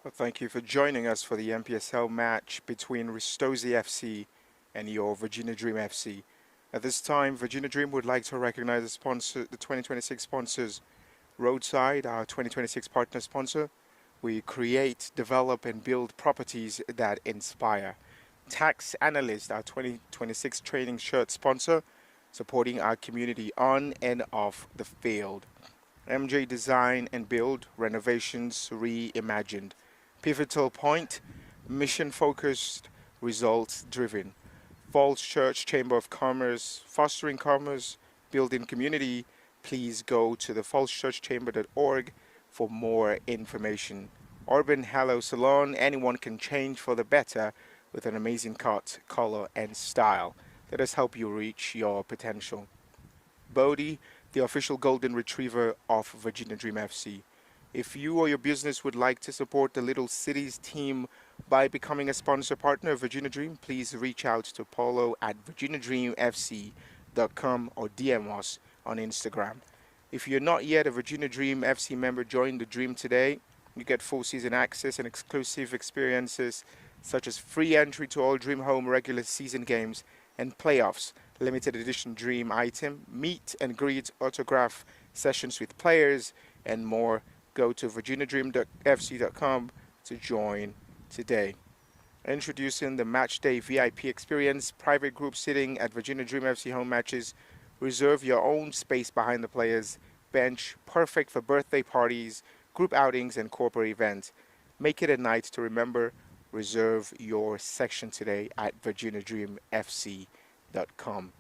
Well, thank you for joining us for the NPSL match between Ristozi FC and your Virginia Dream FC. At this time, Virginia Dream would like to recognize the 2026 sponsors, Roadside, our 2026 partner sponsor. We create, develop, and build properties that inspire. Tax Analyst, our 2026 training shirt sponsor, supporting our community on and off the field. MJ Design and Build, renovations reimagined. Pivotal Point, mission-focused, results-driven. Falls Church Chamber of Commerce, fostering commerce, building community. Please go to the fallschurchchamber.org for more information. Urban Hallow Salon, anyone can change for the better with an amazing cut, color, and style. Let us help you reach your potential. Bodie, the official golden retriever of Virginia Dream FC. If you or your business would like to support the Little Cities team by becoming a sponsor partner of Virginia Dream, please reach out to Paulo at virginiadreamfc.com or DM us on Instagram. If you're not yet a Virginia Dream FC member, join the Dream today. You get full season access and exclusive experiences such as free entry to all Dream Home regular season games and playoffs, limited edition Dream item, meet and greet autograph sessions with players, and more. Go to virginiadreamfc.com to join today. Introducing the Matchday VIP experience, private group sitting at Virginia Dream FC home matches. Reserve your own space behind the players' bench, perfect for birthday parties, group outings, and corporate events. Make it a night to remember. Reserve your section today at virginiadreamfc.com.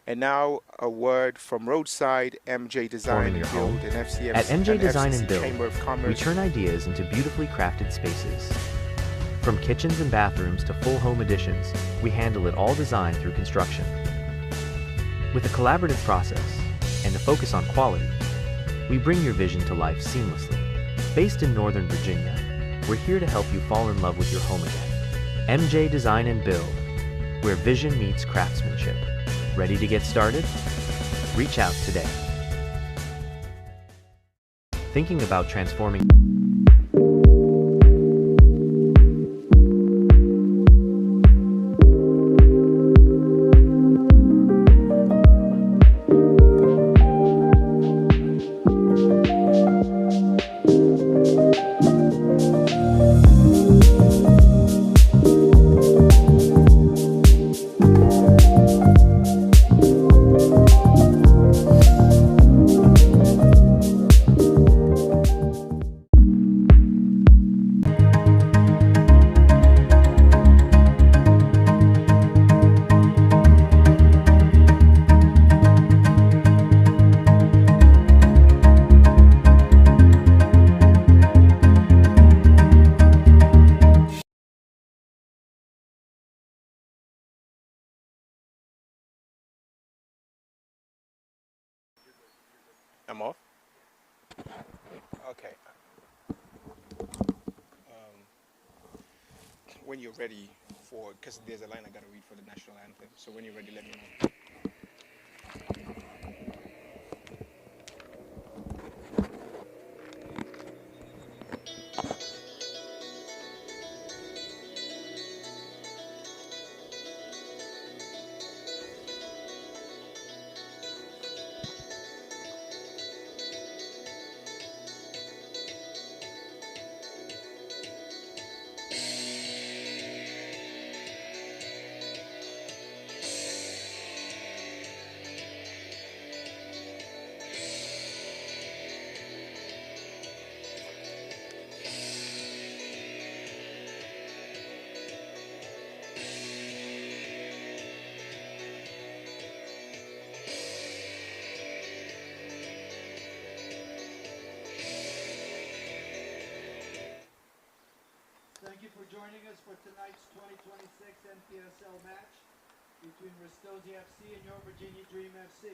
And now a word from Roadside, MJ Design and Build, and FCM. At MJ Design and Build, Chamber of Commerce. we turn ideas into beautifully crafted spaces. From kitchens and bathrooms to full home additions, we handle it all design through construction. With a collaborative process and a focus on quality, we bring your vision to life seamlessly. Based in Northern Virginia, we're here to help you fall in love with your home again. MJ Design and Build, where vision meets craftsmanship. Ready to get started? Reach out today. Thinking about transforming I'm off? Okay. When you're ready for, because there's a line I gotta read for the national anthem. So when you're ready, let me know. Thank you for joining us for tonight's 2026 NPSL match between Ristozi FC and your Virginia Dream FC.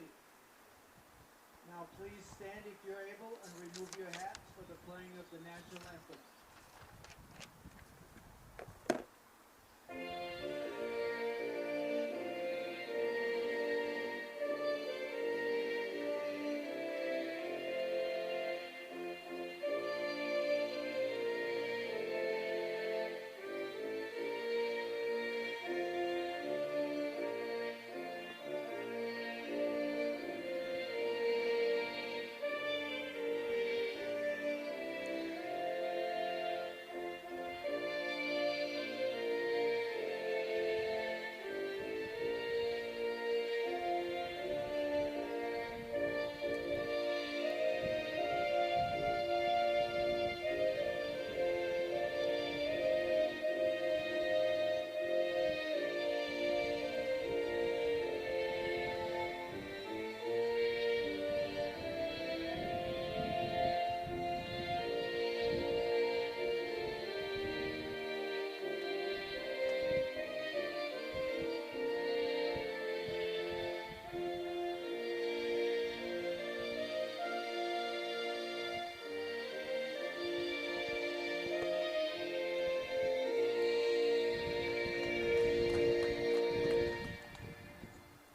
Now please stand if you're able and remove your hats for the playing of the national anthem.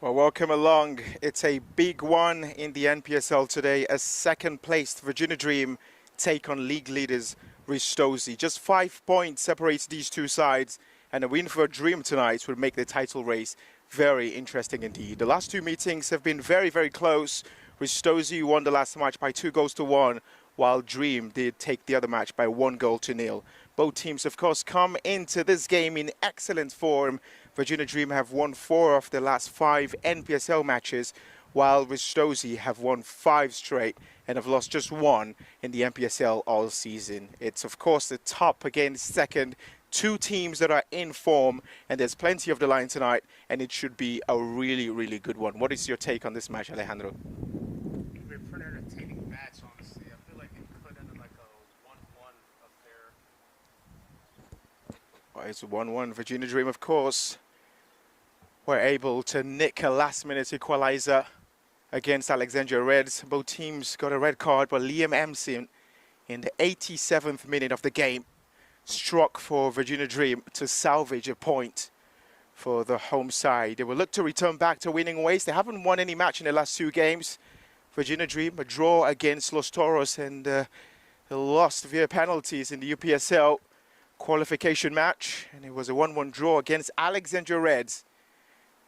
Well, welcome along. It's a big one in the NPSL today. A second-placed Virginia Dream take on league leaders Ristozi. Just 5 points separates these two sides, and a win for Dream tonight would make the title race very interesting indeed. The last two meetings have been very, very close. Ristozi won the last match by 2-1, while Dream did take the other match by 1-0. Both teams, of course, come into this game in excellent form. Virginia Dream have won 4 of the last 5 NPSL matches, while Ristozi have won 5 straight and have lost just 1 in the NPSL all season. It's, of course, the top against second. 2 teams that are in form, and there's plenty of the line tonight, and it should be a really, really good one. What is your take on this match, Alejandro? It'll be a pretty entertaining match, honestly. I feel like it could end in like a 1-1 affair. Well, it's a 1-1. Virginia Dream, of course, were able to nick a last-minute equalizer against Alexandria Reds. Both teams got a red card, but Liam Emsin, in the 87th minute of the game, struck for Virginia Dream to salvage a point for the home side. They will look to return back to winning ways. They haven't won any match in the last 2 games. Virginia Dream, a draw against Los Toros, and they lost via penalties in the UPSL qualification match. And it was a 1-1 draw against Alexandria Reds,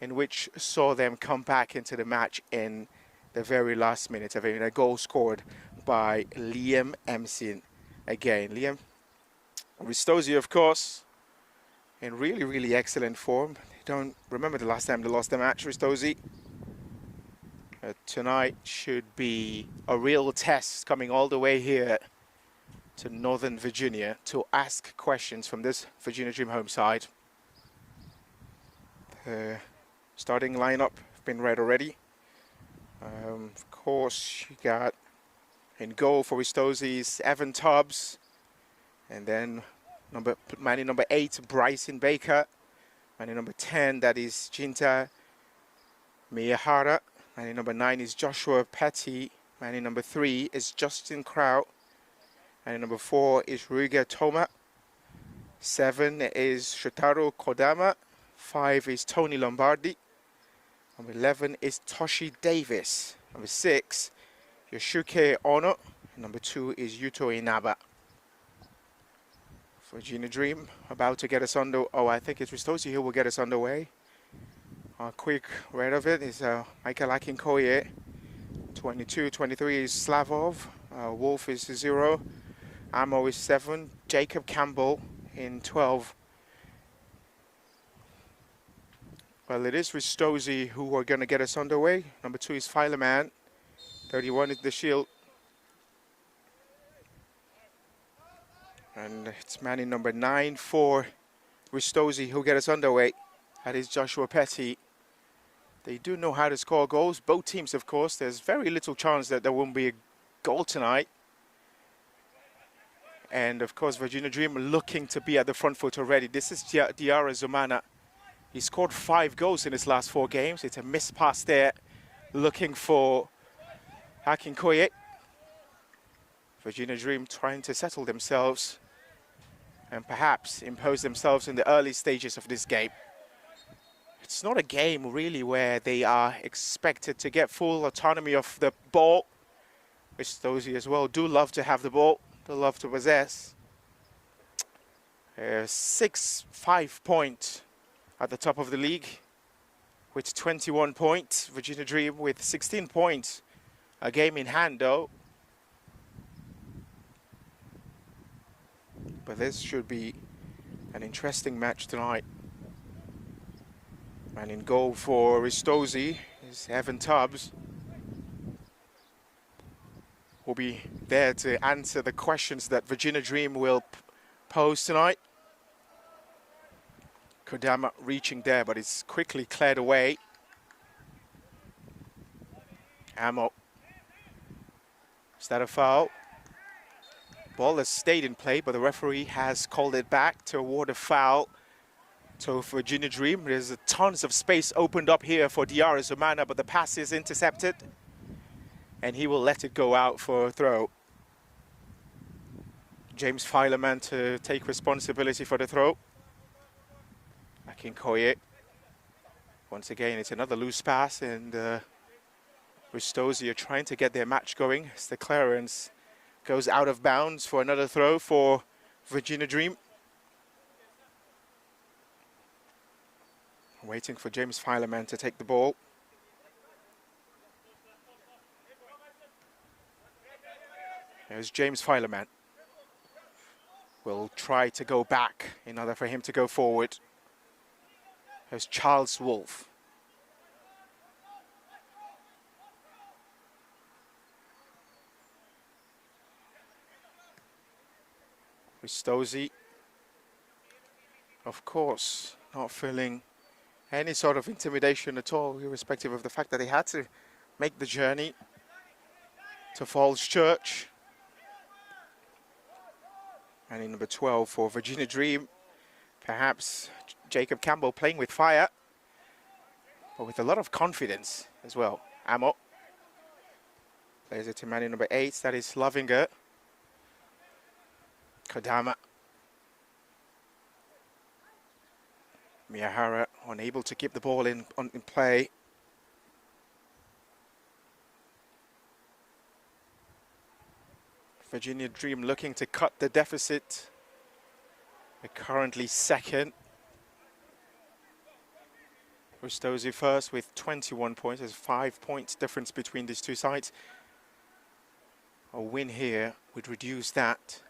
in which saw them come back into the match in the very last minute, having a goal scored by Liam Emsin again. Liam Ristozi, of course, in really, really excellent form. I don't remember the last time they lost the match, Ristozi. Tonight should be a real test, coming all the way here to Northern Virginia to ask questions from this Virginia Dream home side. The starting lineup have been read already. Of course, you got in goal for Ristozi's Evan Tubbs. And then man number 8, Bryson Baker. Man number 10, that is Jinta Miyahara. Man number 9 is Joshua Petty. Man number 3 is Justin Kraut. And number 4 is Ruiga Toma. 7 is Shotaro Kodama. 5 is Tony Lombardi. Number 11 is Toshi Davis. Number 6, Yoshuke Ono. And number 2 is Yuto Inaba. Virginia Dream about to get us under. Oh, I think it's Ristozi who will get us underway. A quick read of it is Michael Akinkoye. 22, 23 is Slavov. Wolf is 0. Amo is 7. Jacob Campbell in 12. Well, it is Ristozi who are going to get us underway. Number 2 is Fileman. 31 is the Shield. And it's man in number 9 for Ristozi who'll get us underway. That is Joshua Petty. They do know how to score goals. Both teams, of course. There's very little chance that there won't be a goal tonight. And, of course, Virginia Dream looking to be at the front foot already. This is Diarra Zumana. He scored 5 goals in his last 4 games. It's a missed pass there, looking for Akinkoye. Virginia Dream trying to settle themselves and perhaps impose themselves in the early stages of this game. It's not a game really where they are expected to get full autonomy of the ball, which those as well do love to have the ball, they love to possess. 6-5 point at the top of the league with 21 points. Virginia Dream with 16 points, a game in hand though. But this should be an interesting match tonight. And in goal for Ristozi is Evan Tubbs, who'll be there to answer the questions that Virginia Dream will pose tonight. Kodama reaching there, but it's quickly cleared away. Amo. Is that a foul? Ball has stayed in play, but the referee has called it back to award a foul to Virginia Dream. There's tons of space opened up here for Diarra Zumana, but the pass is intercepted, and he will let it go out for a throw. James Fileman to take responsibility for the throw. Akinkoye. Once again, it's another loose pass, and Ristozi are trying to get their match going as the clearance goes out of bounds for another throw for Virginia Dream. Waiting for James Fileman to take the ball. There's James Fileman. Will try to go back in order for him to go forward. There's Charles Wolf. Ristozi, of course, not feeling any sort of intimidation at all, irrespective of the fact that they had to make the journey to Falls Church. And in number 12 for Virginia Dream, perhaps Jacob Campbell playing with fire, but with a lot of confidence as well. Amo plays it to man in number 8, that is Lovinger. Kodama. Miyahara unable to keep the ball in play. Virginia Dream looking to cut the deficit. They're currently second. Ristozi first with 21 points. There's 5 points difference between these two sides. A win here would reduce that,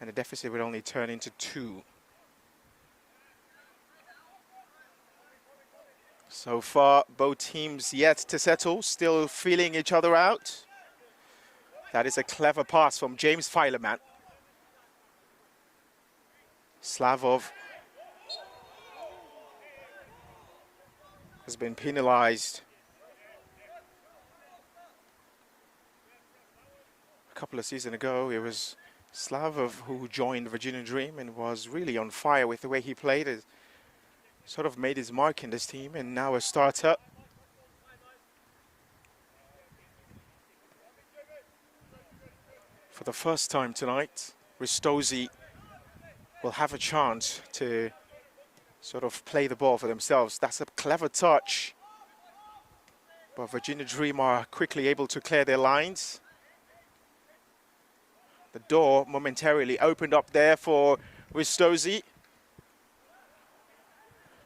and the deficit would only turn into 2. So far, both teams yet to settle, still feeling each other out. That is a clever pass from James Fileman. Slavov has been penalized. A couple of seasons ago, it was Slavov who joined Virginia Dream and was really on fire with the way he played. It sort of made his mark in this team, and now a starter. For the first time tonight, Ristozi will have a chance to sort of play the ball for themselves. That's a clever touch, but Virginia Dream are quickly able to clear their lines. The door momentarily opened up there for Ristozi.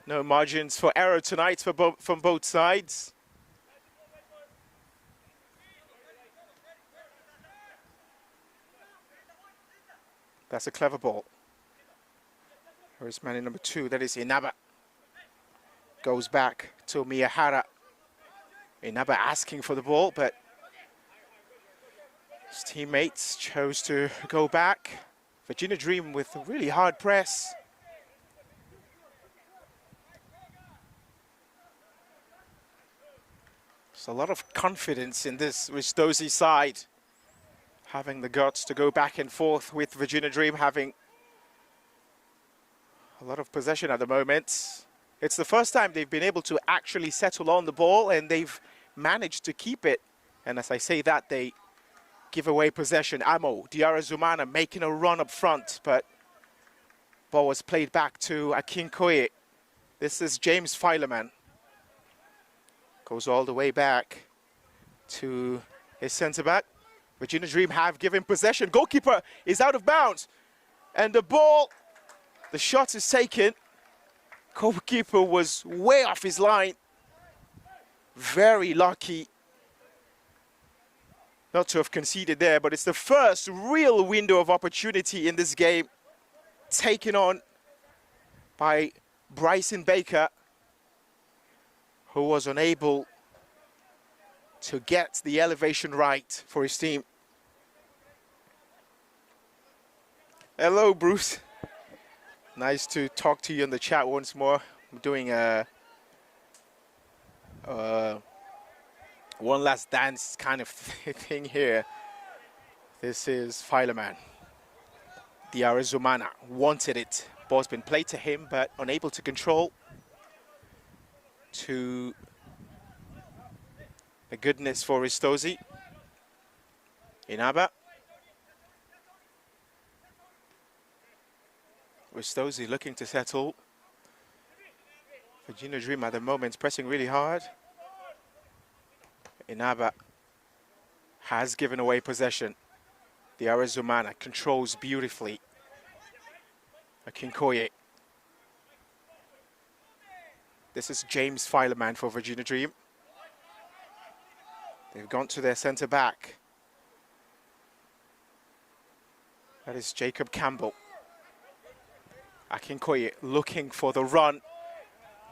No margins for error tonight for from both sides. That's a clever ball. Here's man in number 2, that is Inaba. Goes back to Miyahara. Inaba asking for the ball, but his teammates chose to go back. Virginia Dream with a really hard press. There's a lot of confidence in this Ristozi side, having the guts to go back and forth with Virginia Dream, having a lot of possession at the moment. It's the first time they've been able to actually settle on the ball, and they've managed to keep it. And as I say that, they give away possession. Amo, Diarra Zumana making a run up front, but ball was played back to Akinkoye. This is James Fileman. Goes all the way back to his centre-back. Virginia Dream have given possession. Goalkeeper is out of bounds. And the ball, the shot is taken. Goalkeeper was way off his line. Very lucky not to have conceded there, but it's the first real window of opportunity in this game, taken on by Bryson Baker, who was unable to get the elevation right for his team. Hello, Bruce. Nice to talk to you in the chat once more. I'm doing a one last dance kind of thing here. This is Fileman. Diarra Zumana wanted it. Ball's been played to him, but unable to control. To the goodness for Ristozi. Inaba. Ristozi looking to settle. Virginia Dream at the moment pressing really hard. Inaba has given away possession. The Arizumana controls beautifully. Akinkoye. This is James Fileman for Virginia Dream. They've gone to their centre back. That is Jacob Campbell. Akinkoye looking for the run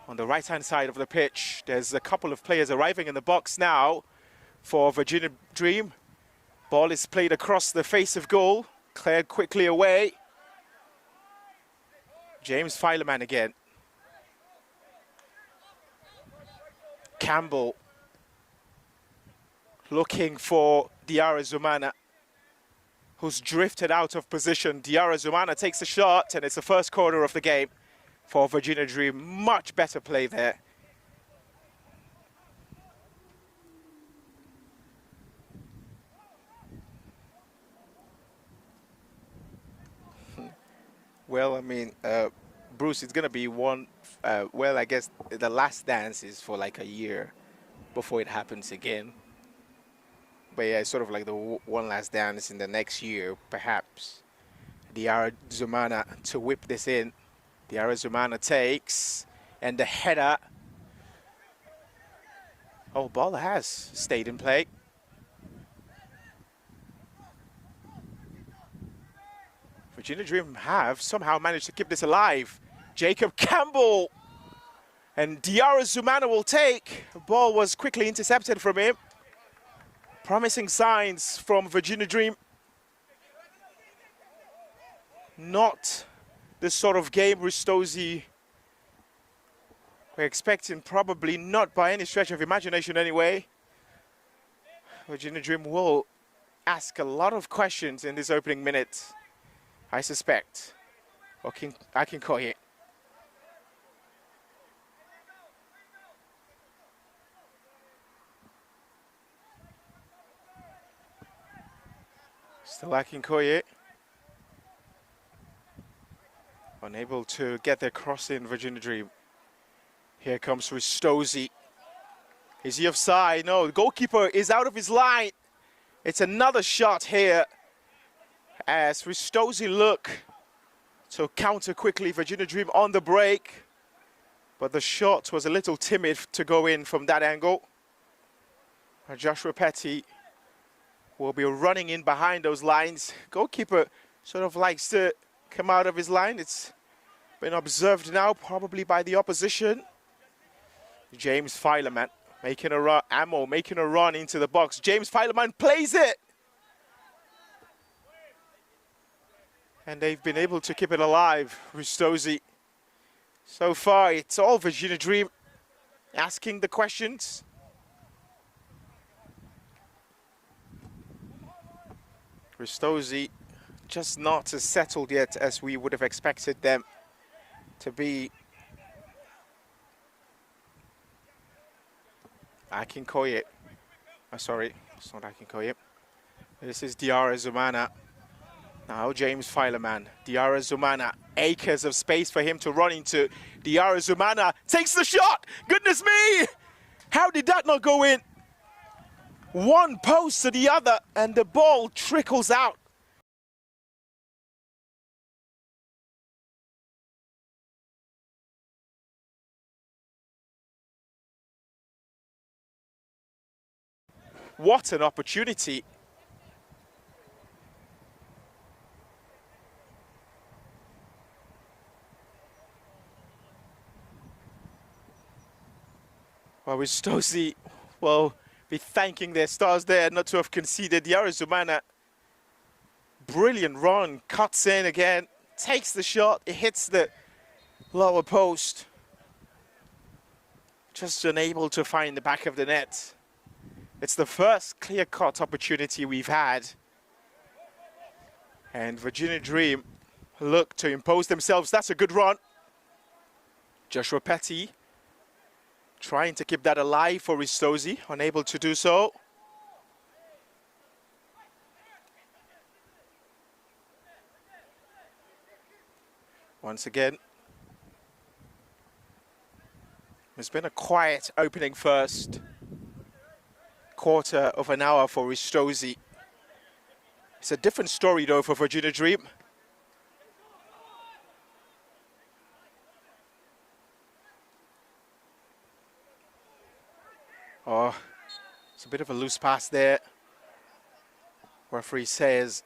on the right-hand side of the pitch. There's a couple of players arriving in the box now for Virginia Dream. Ball is played across the face of goal, cleared quickly away. James Fileman again. Campbell looking for Diarra Zumana, who's drifted out of position. Diarra Zumana takes a shot, and it's the first corner of the game for Virginia Dream. Much better play there. Well, I mean, Bruce, it's going to be one, well, I guess the last dance is for like a year before it happens again. But yeah, it's sort of like the one last dance in the next year, perhaps. Diarra Zumana to whip this in. Diarra Zumana takes, and the header. Oh, ball has stayed in play. Virginia Dream have somehow managed to keep this alive. Jacob Campbell and Diarra Zumana will take. The ball was quickly intercepted from him. Promising signs from Virginia Dream. Not the sort of game Ristozi we're expecting, probably not by any stretch of imagination anyway. Virginia Dream will ask a lot of questions in this opening minute, I suspect. Akinkoye. Still Akinkoye. Unable to get their cross in, Virginia Dream. Here comes Ristozi. Is he offside? No, the goalkeeper is out of his line. It's another shot here as Ristozi look to counter quickly. Virginia Dream on the break, but the shot was a little timid to go in from that angle. Joshua Petty will be running in behind those lines. Goalkeeper sort of likes to come out of his line. It's been observed now, probably by the opposition. James Fileman making a run, making a run into the box. James Fileman plays it. And they've been able to keep it alive, Ristozi. So far, it's all Virginia Dream asking the questions. Ristozi just not as settled yet as we would have expected them to be. Akinkoye. Sorry, it's not Akinkoye. This is Diarra Zumana. Now James Fileman. Diarra Zumana. Acres of space for him to run into. Diarra Zumana takes the shot. Goodness me! How did that not go in? One post to the other, and the ball trickles out. What an opportunity. Well, Ristozi will be thanking their stars there not to have conceded. Diarra Zumana, brilliant run, cuts in again, takes the shot, it hits the lower post. Just unable to find the back of the net. It's the first clear-cut opportunity we've had. And Virginia Dream look to impose themselves. That's a good run. Joshua Petty trying to keep that alive for Ristozi, unable to do so. Once again, It's been a quiet opening first quarter of an hour for Ristozi. It's a different story though for Virginia Dream. Oh, it's a bit of a loose pass there. Referee says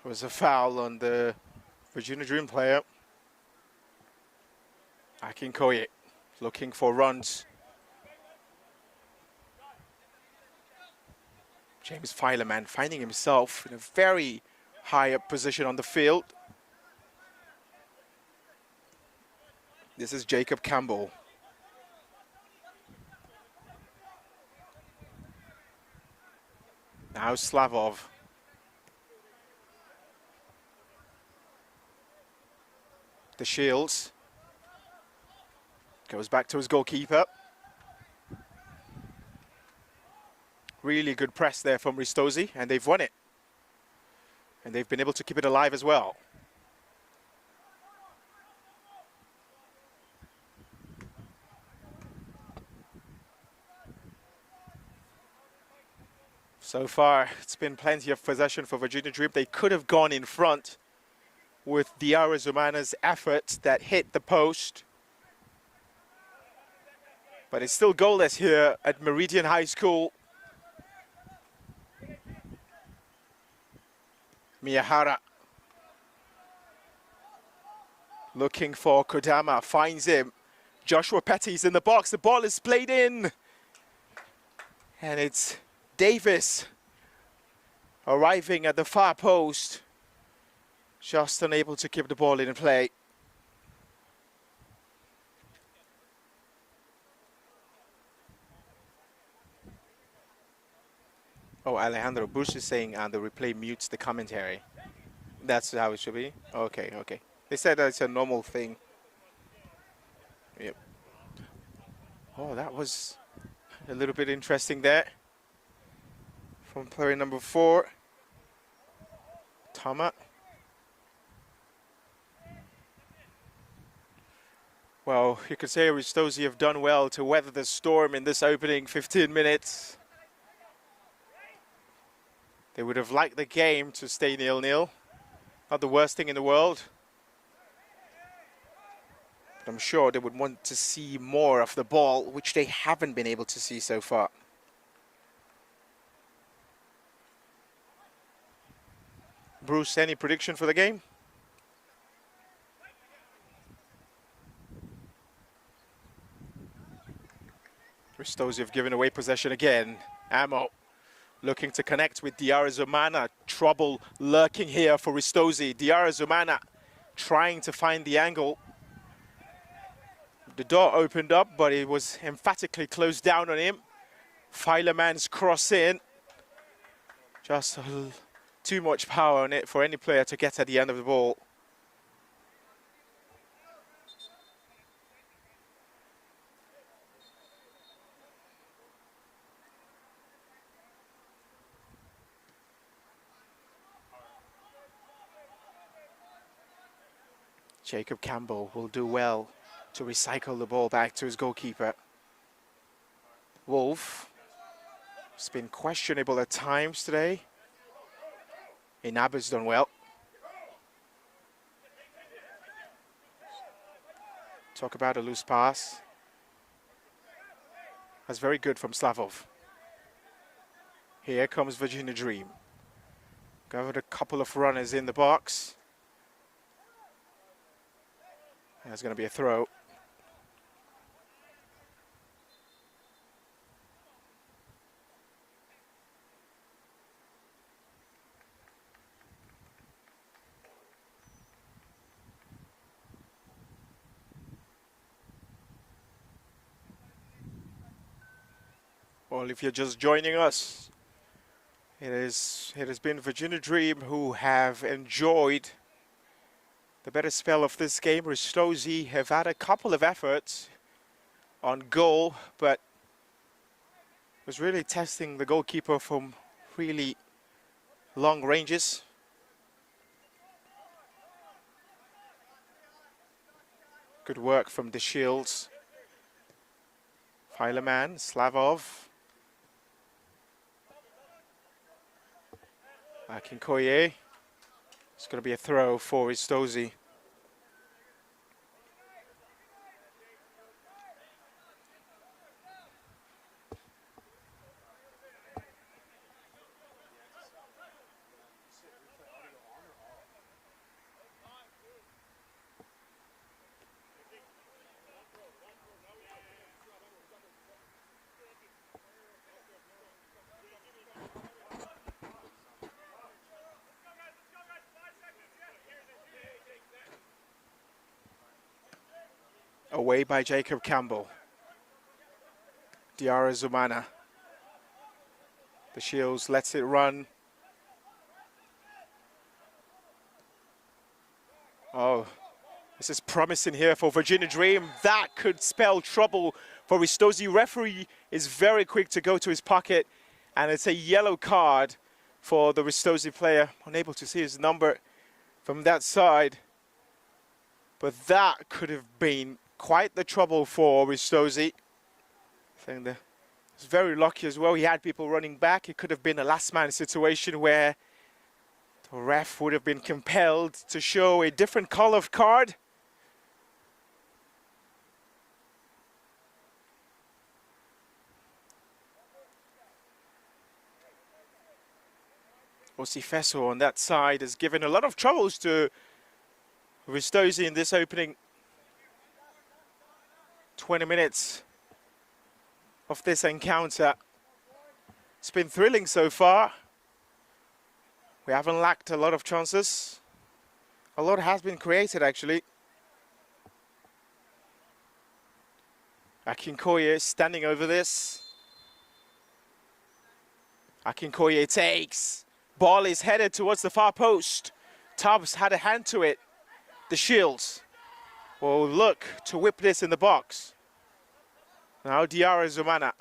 it was a foul on the Virginia Dream player. Akinkoye looking for runs. James Fileman finding himself in a very high up position on the field. This is Jacob Campbell. Now Slavov. The Shields. Goes back to his goalkeeper. Really good press there from Ristozi, and they've won it. And they've been able to keep it alive as well. So far, it's been plenty of possession for Virginia Dream. They could have gone in front with Diarra Zumana's effort that hit the post. But it's still goalless here at Meridian High School. Miyahara looking for Kodama, finds him. Joshua Petty's in the box, the ball is played in. And it's Davis arriving at the far post, just unable to keep the ball in play. Oh, Alejandro Bush is saying the replay mutes the commentary. That's how it should be? Okay, okay. They said that's a normal thing. Yep. Oh, that was a little bit interesting there. From player number 4, Tama. Well, you could say Ristozi have done well to weather the storm in this opening 15 minutes. They would have liked the game to stay 0-0. Not the worst thing in the world. But I'm sure they would want to see more of the ball, which they haven't been able to see so far. Bruce, any prediction for the game? Ristozi have given away possession again. Amo looking to connect with Diarra Zumana. Trouble lurking here for Ristozi. Diarra Zumana trying to find the angle. The door opened up, but it was emphatically closed down on him. Fileman's cross in. Just too much power on it for any player to get at the end of the ball. Jacob Campbell will do well to recycle the ball back to his goalkeeper. Wolf has been questionable at times today. Inaba's done well. Talk about a loose pass. That's very good from Slavov. Here comes Virginia Dream. Got a couple of runners in the box. There's going to be a throw. Well, if you're just joining us, it has been Virginia Dream who have enjoyed the better spell of this game. Ristozi have had a couple of efforts on goal, but was really testing the goalkeeper from really long ranges. Good work from the Shields. Fileman, Slavov. Akinkoye. It's going to be a throw for Ristozi. Away by Jacob Campbell. Diarra Zumana. The Shields lets it run. Oh, this is promising here for Virginia Dream. That could spell trouble for Ristozi. Referee is very quick to go to his pocket, and it's a yellow card for the Ristozi player. Unable to see his number from that side. But that could have been quite the trouble for Ristozi. I think he's very lucky as well. He had people running back. It could have been a last man situation where the ref would have been compelled to show a different color of card. Osifeso on that side has given a lot of troubles to Ristozi in this opening 20 minutes of this encounter. It's been thrilling so far. We haven't lacked a lot of chances. A lot has been created, actually. Akinkoye standing over this. Akinkoye takes. Ball is headed towards the far post. Tubbs had a hand to it. The Shields will look to whip this in the box. Now Diarra Zumana.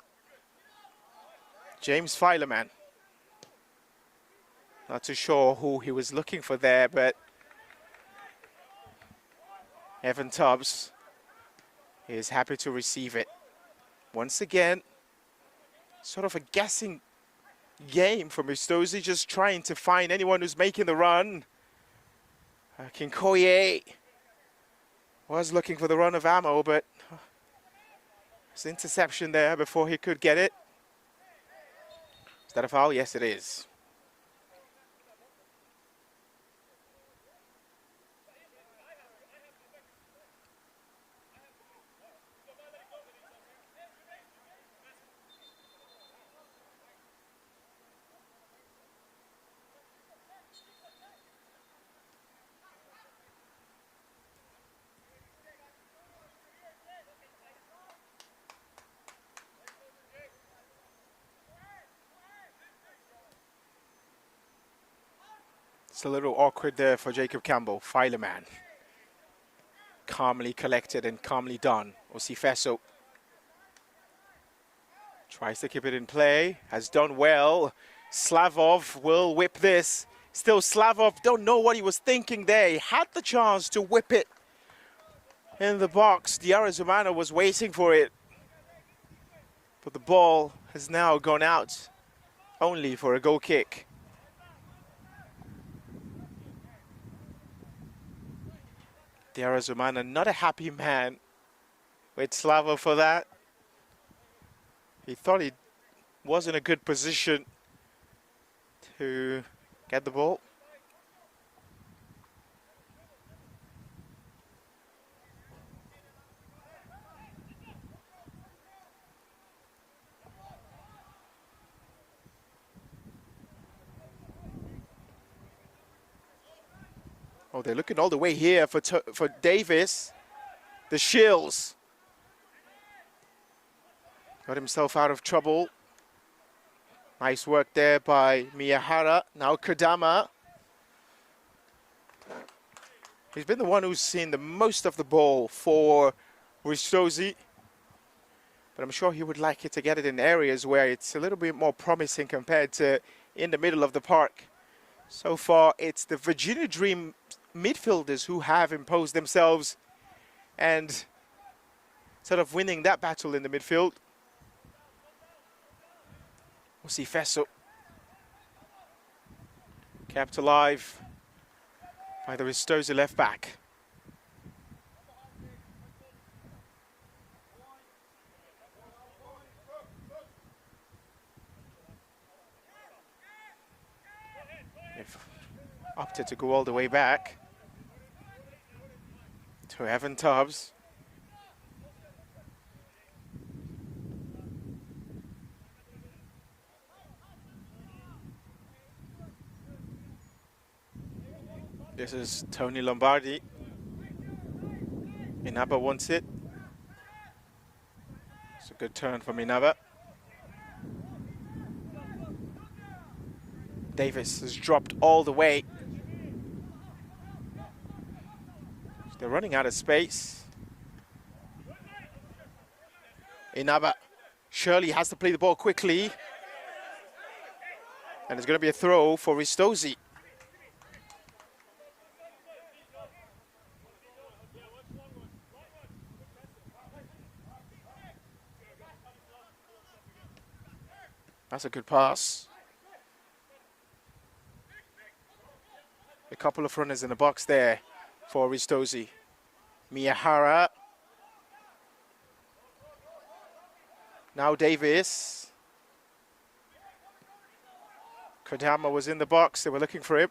James Fileman. Not too sure who he was looking for there, but Evan Tubbs is happy to receive it. Once again, sort of a guessing game from Ristozi, just trying to find anyone who's making the run. Kinkoye was looking for the run of ammo, but there's interception there before he could get it. Is that a foul? Yes, it is. It's a little awkward there for Jacob Campbell. Fileman. Calmly collected and calmly done. Osifeso tries to keep it in play. Has done well. Slavov will whip this. Still Slavov, don't know what he was thinking there. He had the chance to whip it in the box. Diarra Zumana was waiting for it. But the ball has now gone out only for a goal kick. Diarra Zumana, not a happy man with Slava for that. He thought he was in a good position to get the ball. Oh, they're looking all the way here for Davis. The Shields got himself out of trouble. Nice work there by Miyahara. Now Kodama. He's been the one who's seen the most of the ball for Ristozi. But I'm sure he would like it to get it in areas where it's a little bit more promising compared to in the middle of the park. So far, it's the Virginia Dream midfielders who have imposed themselves and sort of winning that battle in the midfield. We'll see Fesso kept alive by the Ristozi left back. They've opted to go all the way back to Evan Tubbs. This is Tony Lombardi. Inaba wants it. It's a good turn from Inaba. Davis has dropped all the way. They're running out of space. Inaba surely has to play the ball quickly. And it's going to be a throw for Ristozi. That's a good pass. A couple of runners in the box there for Ristozi. Miyahara. Now Davis. Kodama was in the box. They were looking for him.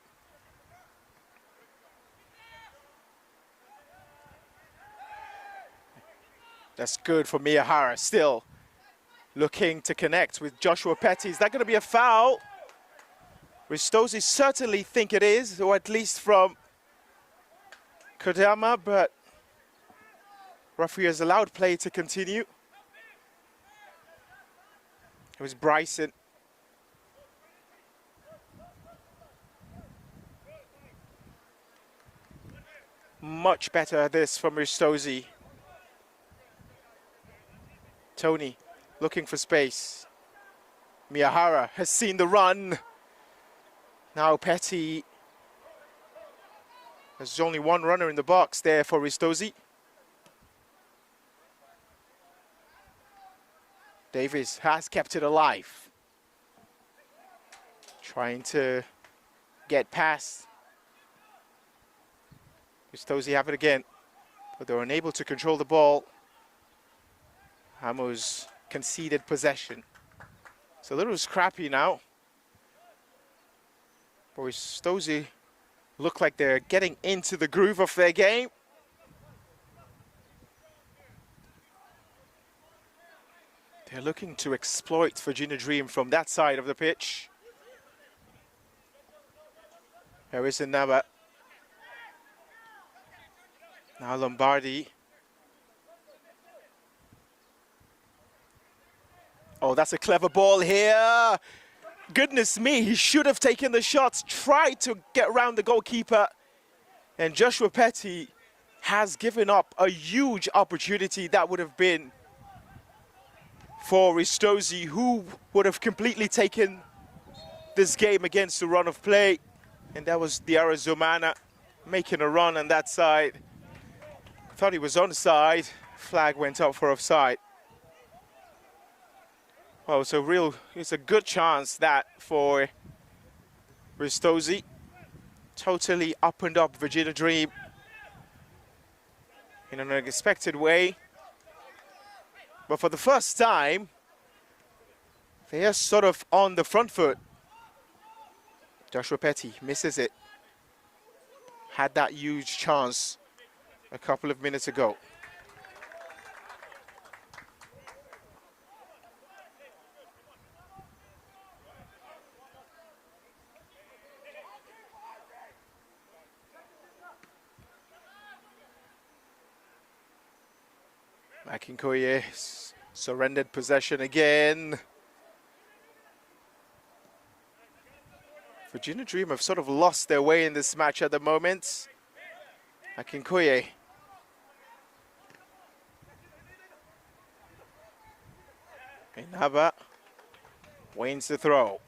That's good for Miyahara. Still looking to connect with Joshua Petty. Is that going to be a foul? Ristozi certainly think it is, or at least from Kodama, but referee has allowed play to continue. It was Bryson. Much better at this from Ristozi. Tony looking for space. Miyahara has seen the run. Now Petty. There's only one runner in the box there for Ristozi. Davis has kept it alive. Trying to get past. Ristozi have it again, but they're unable to control the ball. Hamo's conceded possession. It's a little scrappy now. But Ristozi look like they're getting into the groove of their game. They're looking to exploit Virginia Dream from that side of the pitch. There is Inaba. Now Lombardi. Oh, that's a clever ball here. Goodness me, he should have taken the shots, tried to get around the goalkeeper. And Joshua Petty has given up a huge opportunity that would have been for Ristozi, who would have completely taken this game against the run of play. And that was Diarra Zomana making a run on that side. Thought he was onside. Flag went up for offside. Well, it's a good chance that for Ristozi. Totally opened up Virginia Dream in an unexpected way. But for the first time, they are sort of on the front foot. Joshua Petty misses it. Had that huge chance a couple of minutes ago. Akinkoye surrendered possession again. Virginia Dream have sort of lost their way in this match at the moment. Akinkoye. Inaba wins the throw.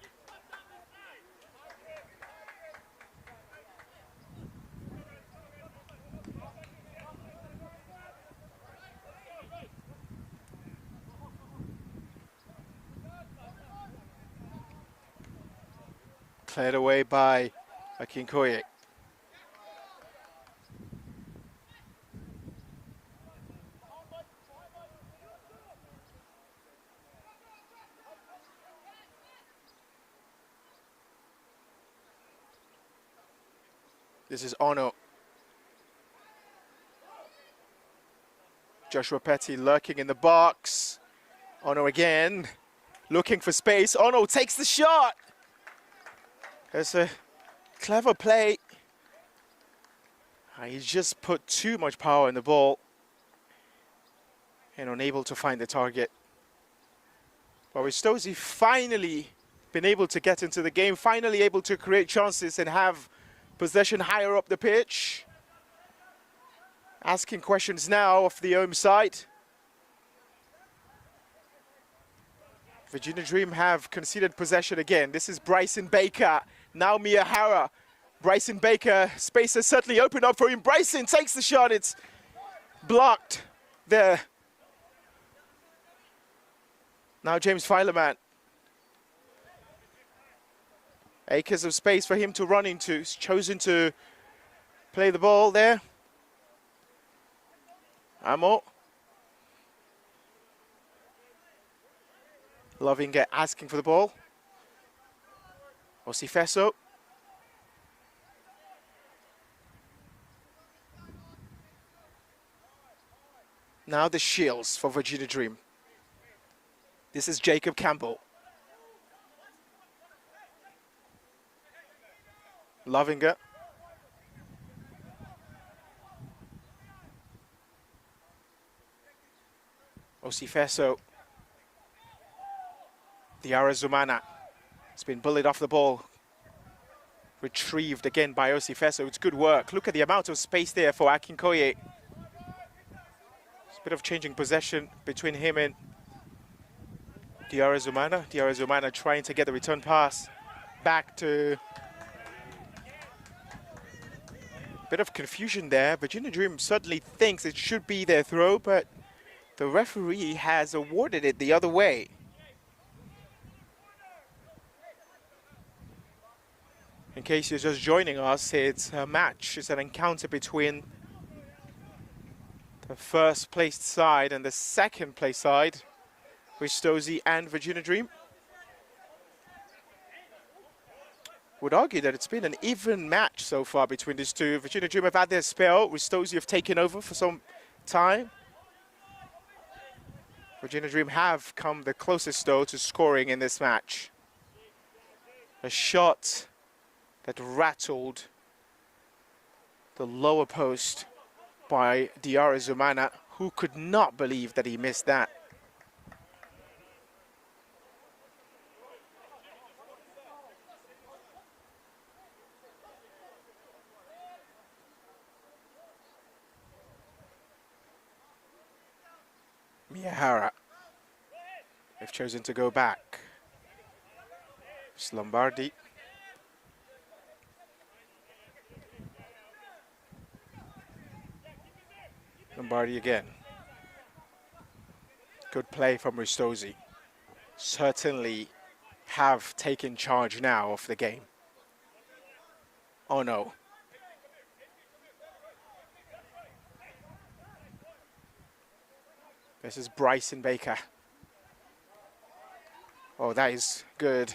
Cleared away by Akinkoye. This is Ono. Joshua Petty lurking in the box. Ono again, looking for space. Ono takes the shot. It's a clever play. He just put too much power in the ball and unable to find the target. But Ristozi finally been able to get into the game, finally able to create chances and have possession higher up the pitch. Asking questions now of the home side. Virginia Dream have conceded possession again. This is Bryson Baker, now Miyahara. Bryson Baker, space has certainly opened up for him. Bryson takes the shot, it's blocked there. Now James Fileman. Acres of space for him to run into. He's chosen to play the ball there. Amo. Lovinga asking for the ball. Osifeso. Now the shields for Virginia Dream. This is Jacob Campbell. Lovinga. Osifeso. Diarra Zumana. It's been bullied off the ball. Retrieved again by Osifeso. It's good work. Look at the amount of space there for Akinkoye. It's a bit of changing possession between him and Diarra Zumana. Diarra Zumana trying to get the return pass back to... Bit of confusion there. Virginia Dream suddenly thinks it should be their throw, but the referee has awarded it the other way. In case you're just joining us, it's a match. It's an encounter between the first placed side and the second placed side, Ristozi and Virginia Dream. Would argue that it's been an even match so far between these two. Virginia Dream have had their spell. Ristozi have taken over for some time. Virginia Dream have come the closest, though, to scoring in this match. A shot that rattled the lower post by Diarra Zumana, who could not believe that he missed that. Miyahara. They've chosen to go back. It's Lombardi. Lombardi again. Good play from Ristozi. Certainly have taken charge now of the game. Oh no. This is Bryson Baker. Oh, that is good.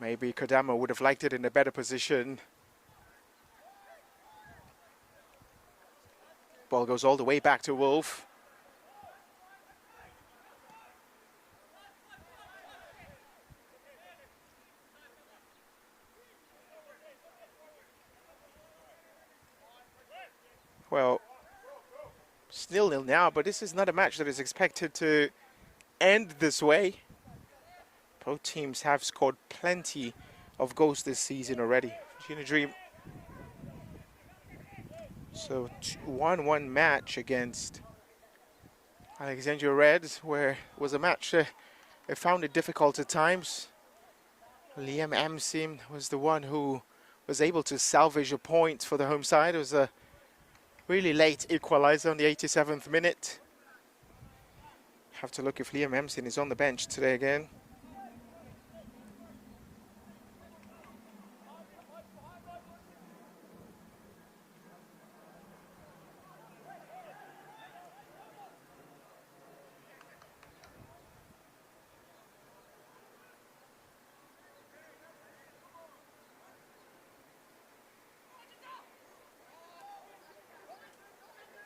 Maybe Kodama would have liked it in a better position. Ball goes all the way back to Wolf. Well, it's 0-0 now, but this is not a match that is expected to end this way. Both teams have scored plenty of goals this season already. Virginia Dream. So 1-1 match against Alexandria Reds, where it was a match they found it difficult at times. Liam Amsim was the one who was able to salvage a point for the home side. It was a really late equalizer on the 87th minute. Have to look if Liam Amsim is on the bench today again.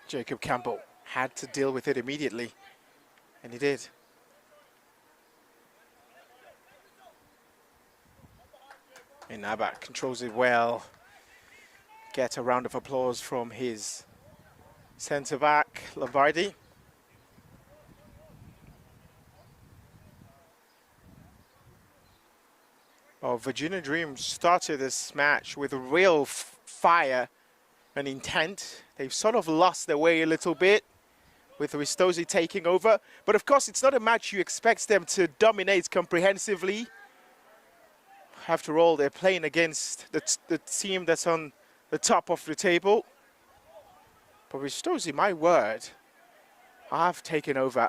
Jacob Campbell had to deal with it immediately, and he did. And Nabak controls it well. Get a round of applause from his centre-back, Lavardi. Oh, Virginia Dream started this match with real fire and intent. They've sort of lost their way a little bit with Ristozi taking over. But of course, it's not a match you expect them to dominate comprehensively. After all, they're playing against the team that's on the top of the table. But Ristozi, my word, have taken over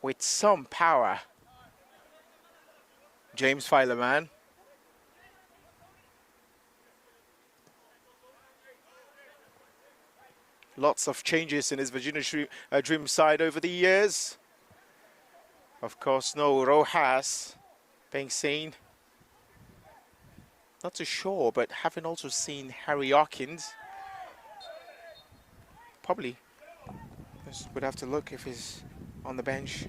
with some power. James Fileman. Lots of changes in his Virginia Dream side over the years. Of course, no Rojas being seen. Not too sure, but haven't also seen Harry Hawkins. Probably just would have to look if he's on the bench.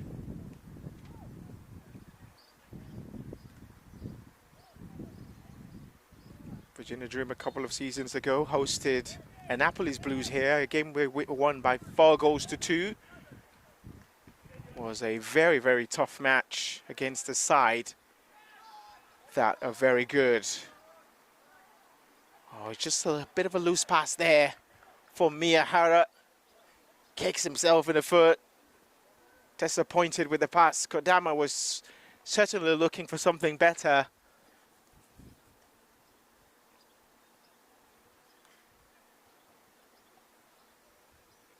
Virginia Dream a couple of seasons ago hosted Annapolis Blues here. A game we won by 4-2. Was a very, very tough match against a side that are very good. Oh, it's just a bit of a loose pass there for Miyahara. Kicks himself in the foot. Disappointed with the pass. Kodama was certainly looking for something better.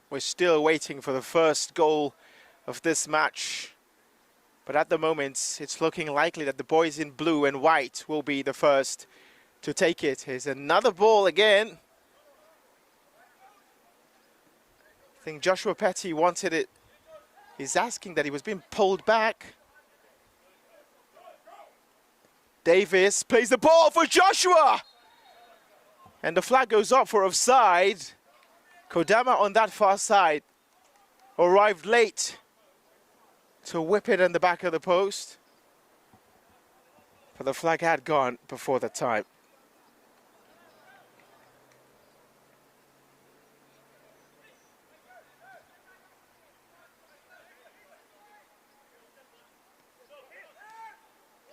We're still waiting for the first goal of this match. But at the moment, it's looking likely that the boys in blue and white will be the first to take it. Here's another ball again. I think Joshua Petty wanted it. He's asking that he was being pulled back. Davis plays the ball for Joshua. And the flag goes up for offside. Kodama on that far side arrived late to whip it in the back of the post. But the flag had gone before the time.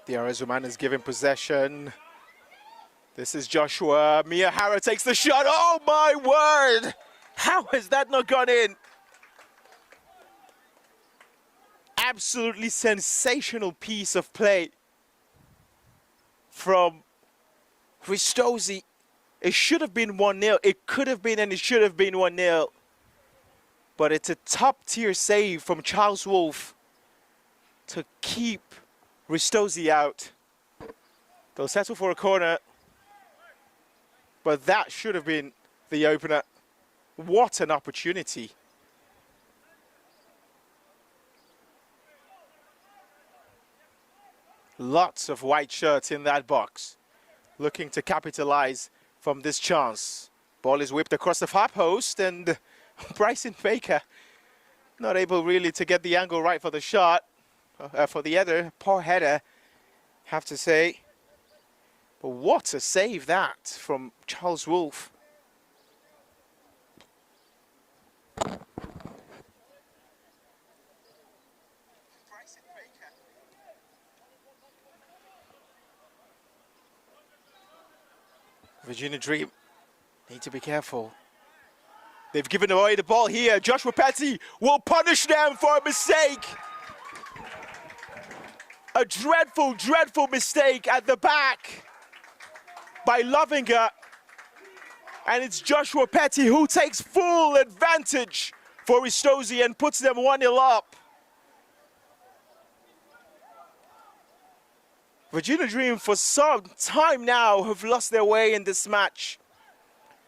The Arazuman is given possession. This is Joshua. Miyahara takes the shot. Oh my word! How has that not gone in? Absolutely sensational piece of play from Ristozi. It should have been 1-0. It could have been and it should have been 1-0. But it's a top-tier save from Charles Wolf to keep Ristozi out. They'll settle for a corner. But that should have been the opener. What an opportunity. Lots of white shirts in that box, looking to capitalize from this chance. Ball is whipped across the far post, and Bryson Baker not able really to get the angle right for the shot. For the other, poor header, have to say. But what a save that from Charles Wolf. Virginia Dream need to be careful. They've given away the ball here. Joshua Petty will punish them for a mistake. A dreadful, dreadful mistake at the back by Lovinger. And it's Joshua Petty who takes full advantage for Ristozi and puts them 1-0 up. Virginia Dream for some time now have lost their way in this match.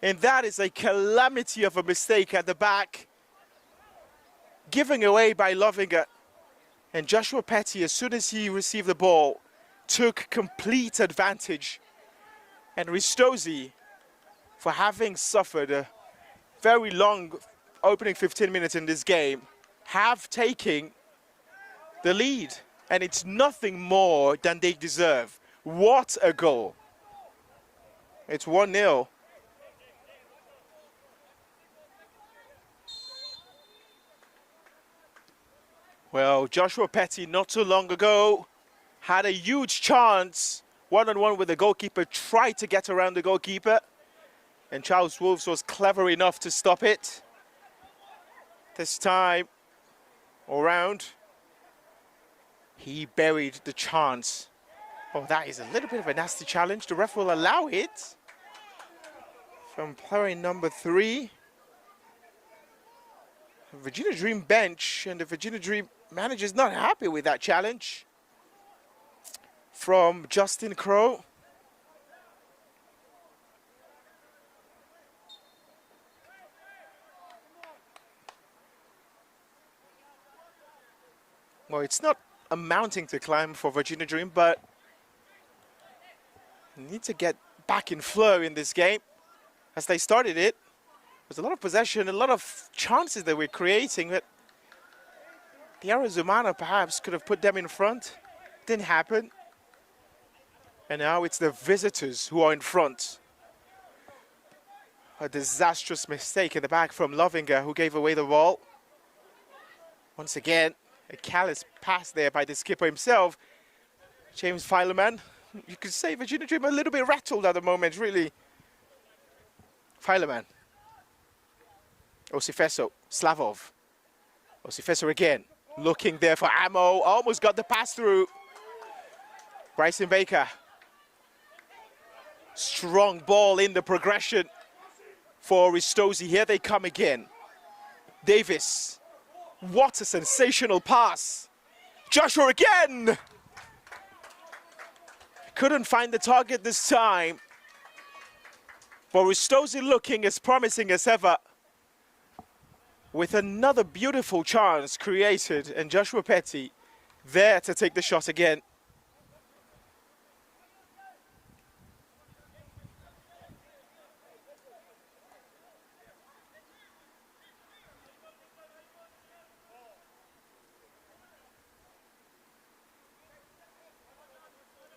And that is a calamity of a mistake at the back. Giving away by Lovinger. And Joshua Petty, as soon as he received the ball, took complete advantage. And Ristozi, for having suffered very long opening 15 minutes in this game have taken the lead, and it's nothing more than they deserve. What a goal. It's 1-0. Well, Joshua Petty not too long ago had a huge chance, one-on-one with the goalkeeper, tried to get around the goalkeeper, and Charles Wolves was clever enough to stop it. This time around, he buried the chance. Oh, that is a little bit of a nasty challenge. The ref will allow it from player number 3. Virginia Dream bench, and the Virginia Dream manager is not happy with that challenge from Justin Crow. Well, it's not a mountain to climb for Virginia Dream, but need to get back in flow in this game. As they started it, there's a lot of possession, a lot of chances that we're creating, but the Arizumana perhaps could have put them in front. Didn't happen. And now it's the visitors who are in front. A disastrous mistake in the back from Lovinger, who gave away the ball. Once again, a callous pass there by the skipper himself, James Fileman. You could say Virginia Dream a little bit rattled at the moment, really. Fileman. Osifeso, Slavov. Osifeso again, looking there for ammo, almost got the pass through. Bryson Baker. Strong ball in the progression for Ristozi. Here they come again. Davis. What a sensational pass. Joshua again. Couldn't find the target this time. But Ristozi looking as promising as ever, with another beautiful chance created, and Joshua Petty there to take the shot again.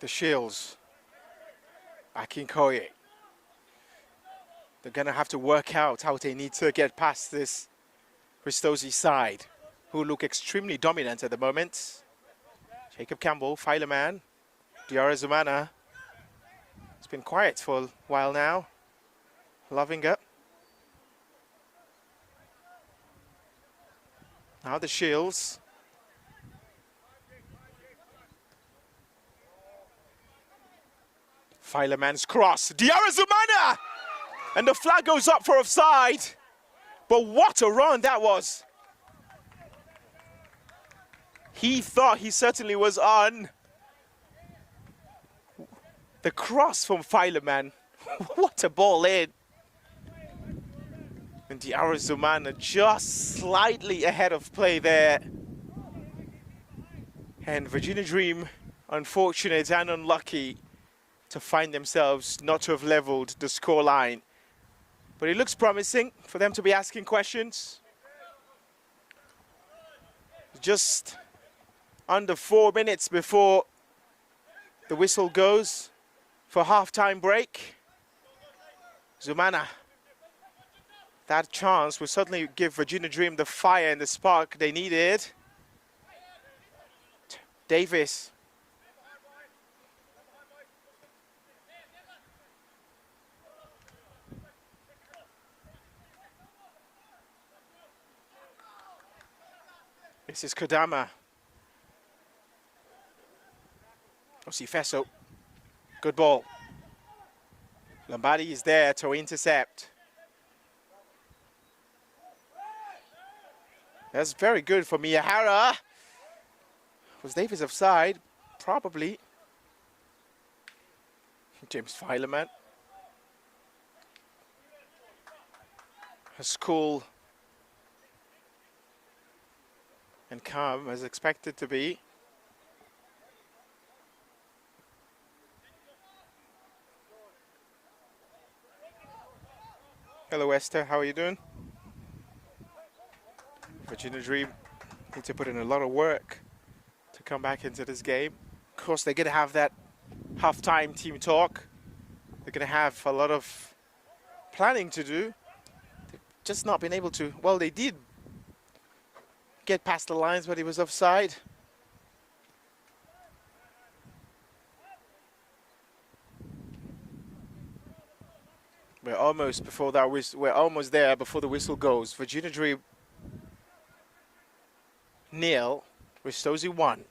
The Shields, Akinkoye. They're going to have to work out how they need to get past this Ristozi side, who look extremely dominant at the moment. Jacob Campbell, Fileman, Diarra Zumana. It's been quiet for a while now. Lovinger. Now the Shields. Fileman's cross. Diarra Zumana! And the flag goes up for offside. But what a run that was. He thought he certainly was on. The cross from Fileman. What a ball in. And Diarra Zumana just slightly ahead of play there. And Virginia Dream, unfortunate and unlucky to find themselves not to have leveled the scoreline. But it looks promising for them to be asking questions. Just under 4 minutes before the whistle goes for half-time break. Zumana, that chance will certainly give Virginia Dream the fire and the spark they needed. Davis. This is Kodama. Osifeso. Good ball. Lombardi is there to intercept. That's very good for Miyahara. Was Davis offside? Probably. James Fileman. As cool and calm as expected to be. Hello Esther, how are you doing? Virginia Dream need to put in a lot of work to come back into this game. Of course, they're going to have that halftime team talk. They're going to have a lot of planning to do. They've just not been able to. Well, they did get past the lines, but he was offside. We're almost before that whistle. We're almost there before the whistle goes. Virginia Dream 0, Ristozi 1.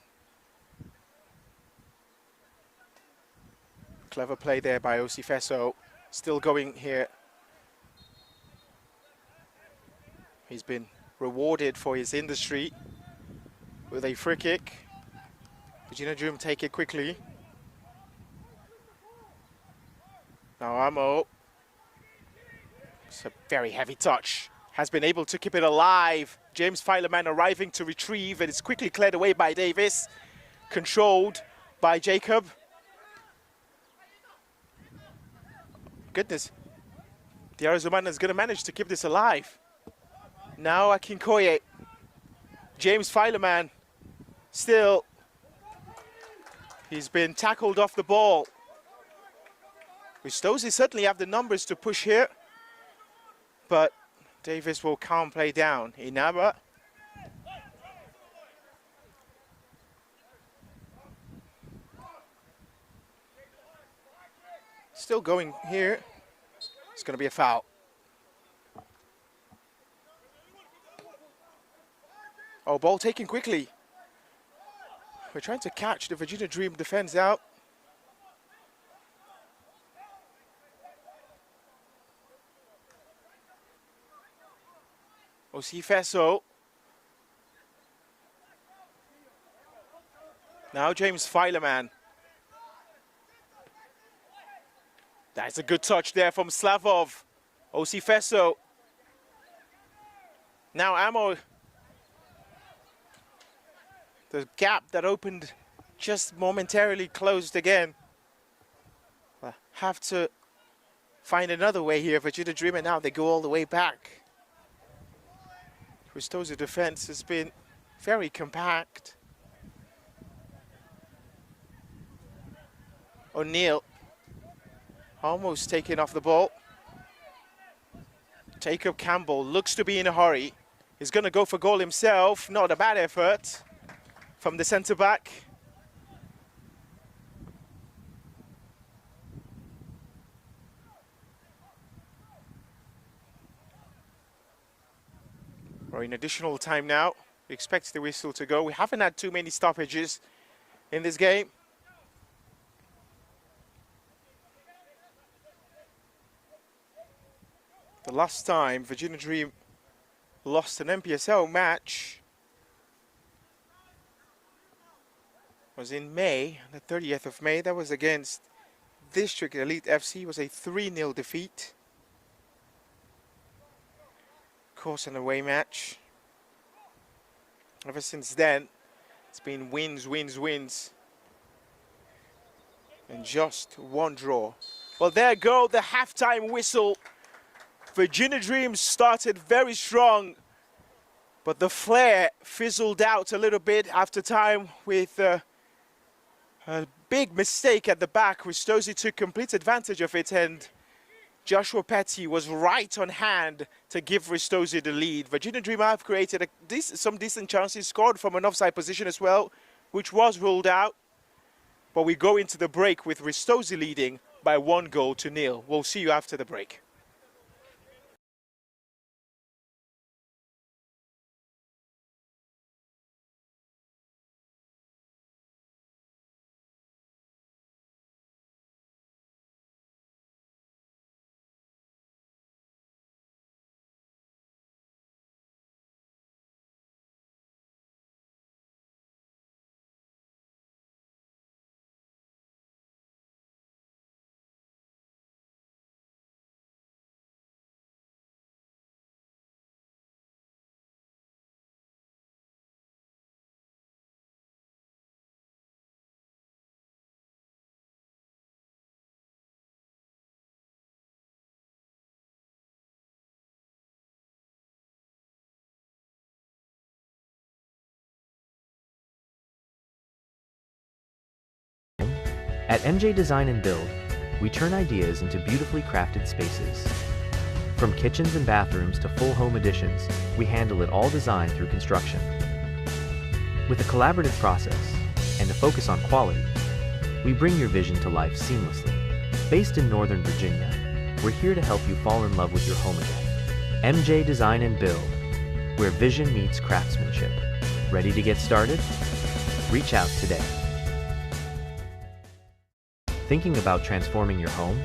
Clever play there by Osifeso. Still going here. He's been rewarded for his industry with a free kick. Virginia Dream take it quickly. Now Amo. It's a very heavy touch. Has been able to keep it alive. James Fileman arriving to retrieve, and it's quickly cleared away by Davis. Controlled by Jacob. Goodness. The Arizona is going to manage to keep this alive. Now Akinkoye. James Fileman. Still. He's been tackled off the ball. Ristozi certainly have the numbers to push here. But Davis will calm play down. Inaba. Still going here. It's going to be a foul. Oh, ball taken quickly. We're trying to catch the Virginia Dream defense out. Osifeso. Now James Fileman. That's a good touch there from Slavov. Osifeso. Now Amo. The gap that opened just momentarily closed again. We'll have to find another way here. Virginia Dream, and now they go all the way back. Ristozi defense has been very compact. O'Neill almost taken off the ball. Jacob Campbell looks to be in a hurry. He's going to go for goal himself. Not a bad effort from the centre back. We're in additional time now. We expect the whistle to go. We haven't had too many stoppages in this game. The last time Virginia Dream lost an NPSL match was in May, the 30th of May. That was against District Elite FC. It was a 3-0 defeat. Of course, an away match. Ever since then, it's been wins, wins, wins. And just one draw. Well, there go the halftime whistle. Virginia Dream started very strong, but the flair fizzled out a little bit after time with a big mistake at the back. Ristozi took complete advantage of it, and Joshua Petty was right on hand to give Ristozi the lead. Virginia Dream have created some decent chances, scored from an offside position as well, which was ruled out. But we go into the break with Ristozi leading by 1-0. We'll see you after the break. At MJ Design and Build, we turn ideas into beautifully crafted spaces. From kitchens and bathrooms to full home additions, we handle it all design through construction. With a collaborative process and a focus on quality, we bring your vision to life seamlessly. Based in Northern Virginia, we're here to help you fall in love with your home again. MJ Design and Build, where vision meets craftsmanship. Ready to get started? Reach out today. Thinking about transforming your home?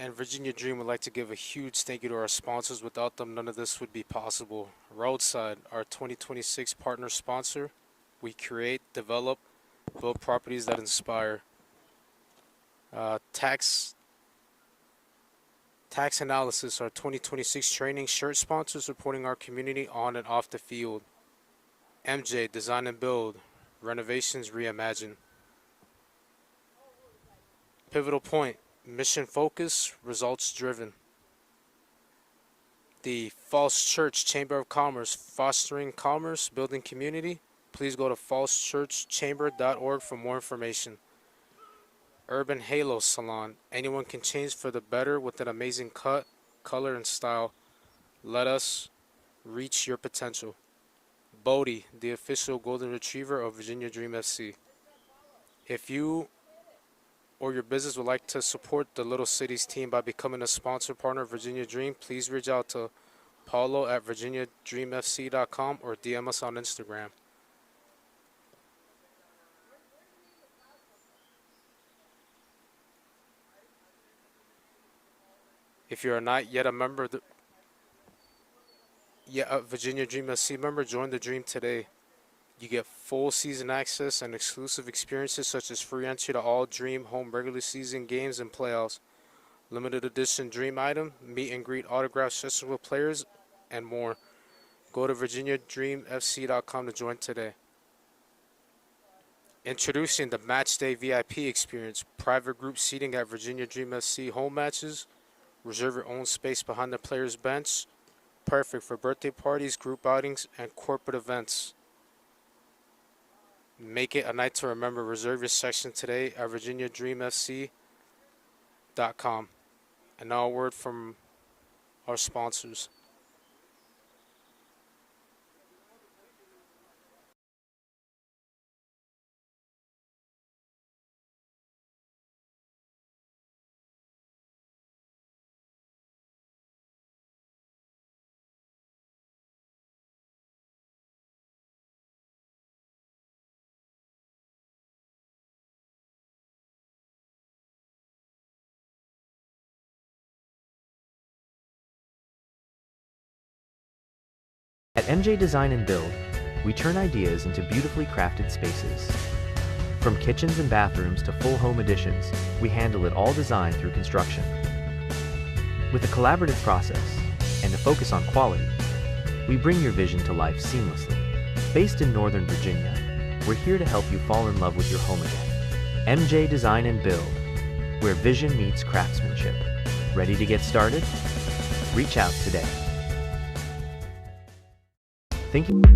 And Virginia Dream would like to give a huge thank you to our sponsors. Without them, none of this would be possible. Roadside, our 2026 partner sponsor. We create, develop, build properties that inspire. Tax Analysis, our 2026 training shirt sponsor, supporting our community on and off the field. MJ, Design and Build, renovations reimagined. Pivotal Point, mission focused, results driven. The Falls Church Chamber of Commerce, fostering commerce, building community. Please go to fallschurchchamber.org for more information. Urban Halo Salon, anyone can change for the better with an amazing cut, color, and style. Let us reach your potential. Bodie, the official golden retriever of Virginia Dream FC. If you or your business would like to support the Little Cities team by becoming a sponsor partner of Virginia Dream, please reach out to Paulo at virginiadreamfc.com or DM us on Instagram. If you are not yet a member, a Virginia Dream FC member, join the Dream today. You get full season access and exclusive experiences such as free entry to all Dream home regular season games and playoffs, limited edition Dream item, meet and greet autograph sessions with players, and more. Go to virginiadreamfc.com to join today. Introducing the Matchday VIP experience, private group seating at Virginia Dream FC home matches. Reserve your own space behind the player's bench. Perfect for birthday parties, group outings, and corporate events. Make it a night to remember. Reserve your section today at virginiadreamfc.com. And now a word from our sponsors. At MJ Design and Build, we turn ideas into beautifully crafted spaces. From kitchens and bathrooms to full home additions, we handle it all design through construction. With a collaborative process and a focus on quality, we bring your vision to life seamlessly. Based in Northern Virginia, we're here to help you fall in love with your home again. MJ Design and Build, where vision meets craftsmanship. Ready to get started? Reach out today. Thank you.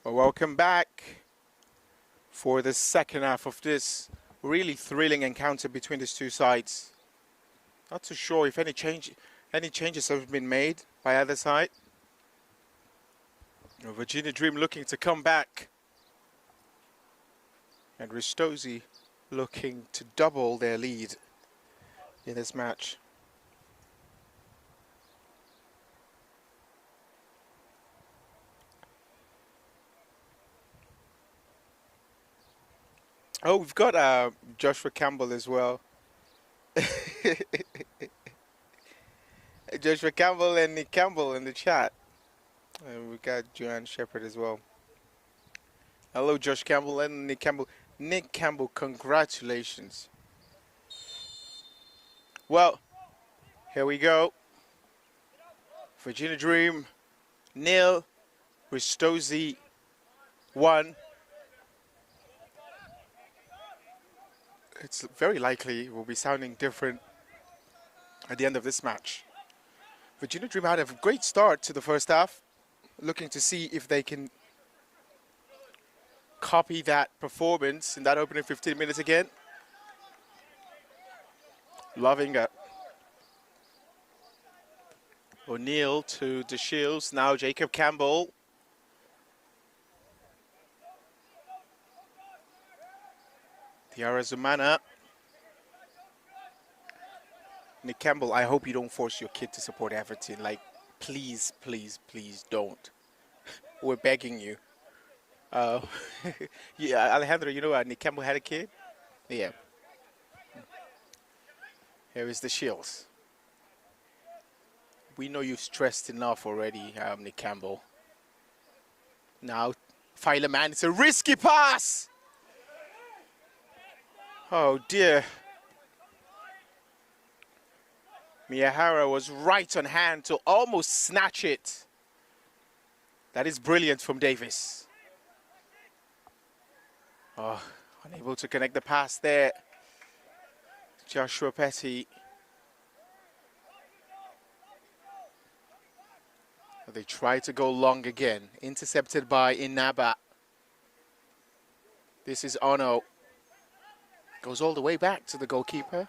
Well, welcome back for the second half of this really thrilling encounter between these two sides. Not too sure if any changes have been made by either side. Virginia Dream looking to come back, and Ristozi looking to double their lead in this match. Oh, we've got Joshua Campbell as well. Joshua Campbell and Nick Campbell in the chat. And we got Joanne Shepherd as well. Hello, Josh Campbell and Nick Campbell. Nick Campbell, congratulations. Well, here we go. Virginia Dream, 0. Ristozi, 1. It's very likely it will be sounding different at the end of this match. Virginia Dream had a great start to the first half, looking to see if they can copy that performance in that opening 15 minutes again. Loving it. O'Neill to De Shields, now Jacob Campbell. Tiara Zumana. Nick Campbell, I hope you don't force your kid to support Everton. Like, please, please, please don't. We're begging you. Yeah, Alejandro, you know Nick Campbell had a kid? Yeah. Here is the Shields. We know you've stressed enough already, Nick Campbell. Now, Fileman, it's a risky pass! Oh dear. Miyahara was right on hand to almost snatch it. That is brilliant from Davis. Oh, unable to connect the pass there. Joshua Petty. They try to go long again. Intercepted by Inaba. This is Ono. Goes all the way back to the goalkeeper.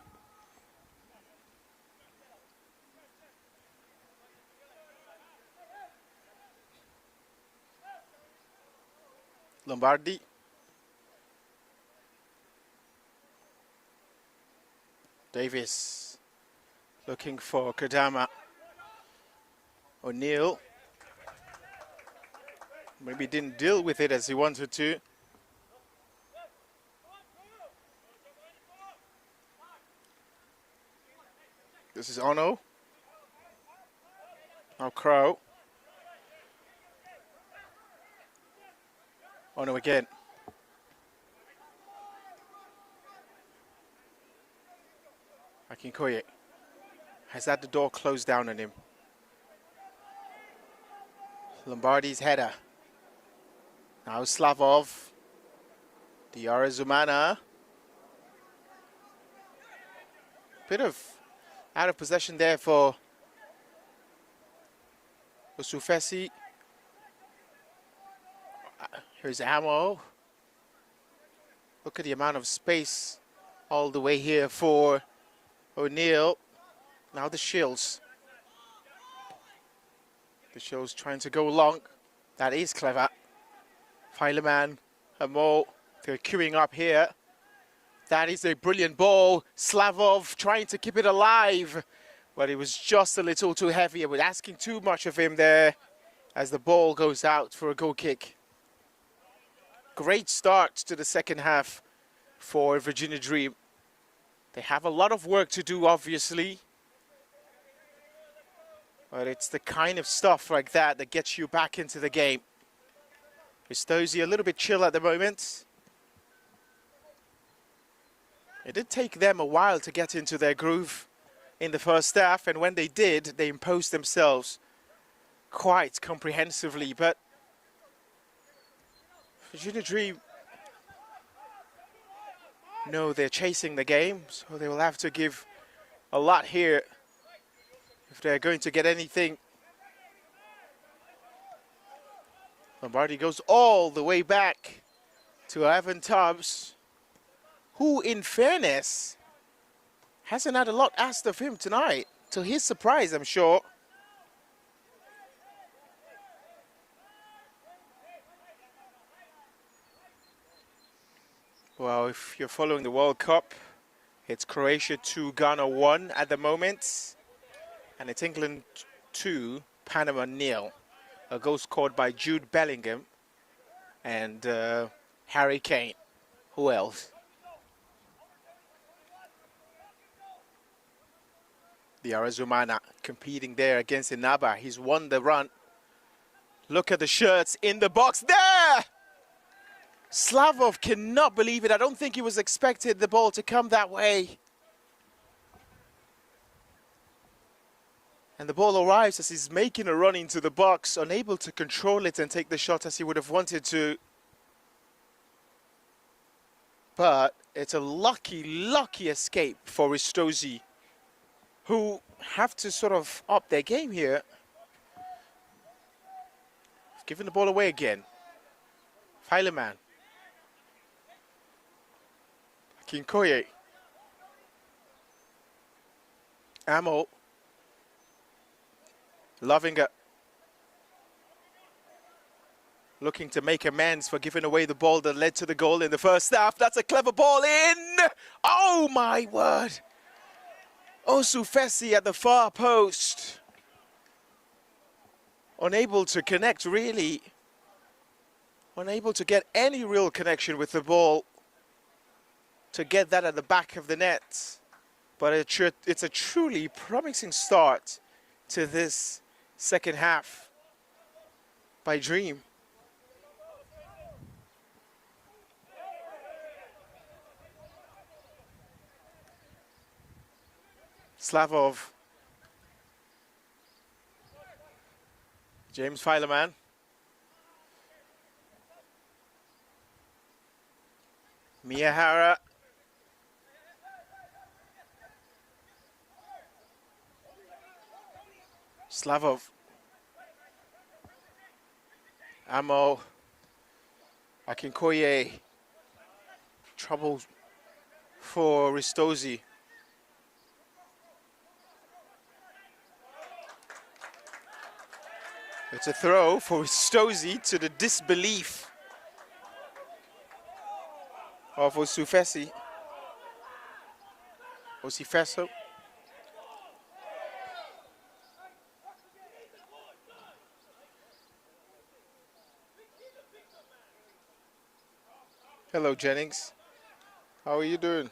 Lombardi. Davis looking for Kadama. O'Neill. Maybe didn't deal with it as he wanted to. This is Ono. Now Crow. Ono again. Akinkoye has had the door closed down on him. Lombardi's header. Now Slavov. Diarra Zumana. Bit of out of possession there for Osufesi. Here's Amo. Look at the amount of space all the way here for O'Neill. Now the Shields. The Shields trying to go long. That is clever. Fileman, Amo, they're queuing up here. That is a brilliant ball. Slavov trying to keep it alive, but it was just a little too heavy. I was asking too much of him there as the ball goes out for a goal kick. Great start to the second half for Virginia Dream. They have a lot of work to do, obviously, but it's the kind of stuff like that that gets you back into the game. Ristozi a little bit chill at the moment. It did take them a while to get into their groove in the first half, and when they did, they imposed themselves quite comprehensively. But Virginia Dream, no, they're chasing the game, so they will have to give a lot here if they're going to get anything. Lombardi goes all the way back to Ivan Tubbs, who, in fairness, hasn't had a lot asked of him tonight, to his surprise, I'm sure. Well, if you're following the World Cup, it's Croatia 2, Ghana 1 at the moment. And it's England 2, Panama 0. A goal scored by Jude Bellingham and Harry Kane. Who else? The Arazumana competing there against Inaba. He's won the run. Look at the shirts in the box there! Slavov cannot believe it. I don't think he was expected the ball to come that way. And the ball arrives as he's making a run into the box, unable to control it and take the shot as he would have wanted to. But it's a lucky escape for Ristozi, who have to sort of up their game here. Giving the ball away again. Fileman. Kinkoye. Amo. Lovinga. Looking to make amends for giving away the ball that led to the goal in the first half. That's a clever ball in. Oh my word. Osufesi at the far post. Unable to connect really. Unable to get any real connection with the ball. To get that at the back of the net. But it's a truly promising start to this second half by Dream. Slavov. James Fileman. Miyahara. Slavov. Amo. Akinkoye. Trouble for Ristozi. It's a throw for Ristozi to the disbelief of Osufesi. Osifeso. Hello, Jennings. How are you doing?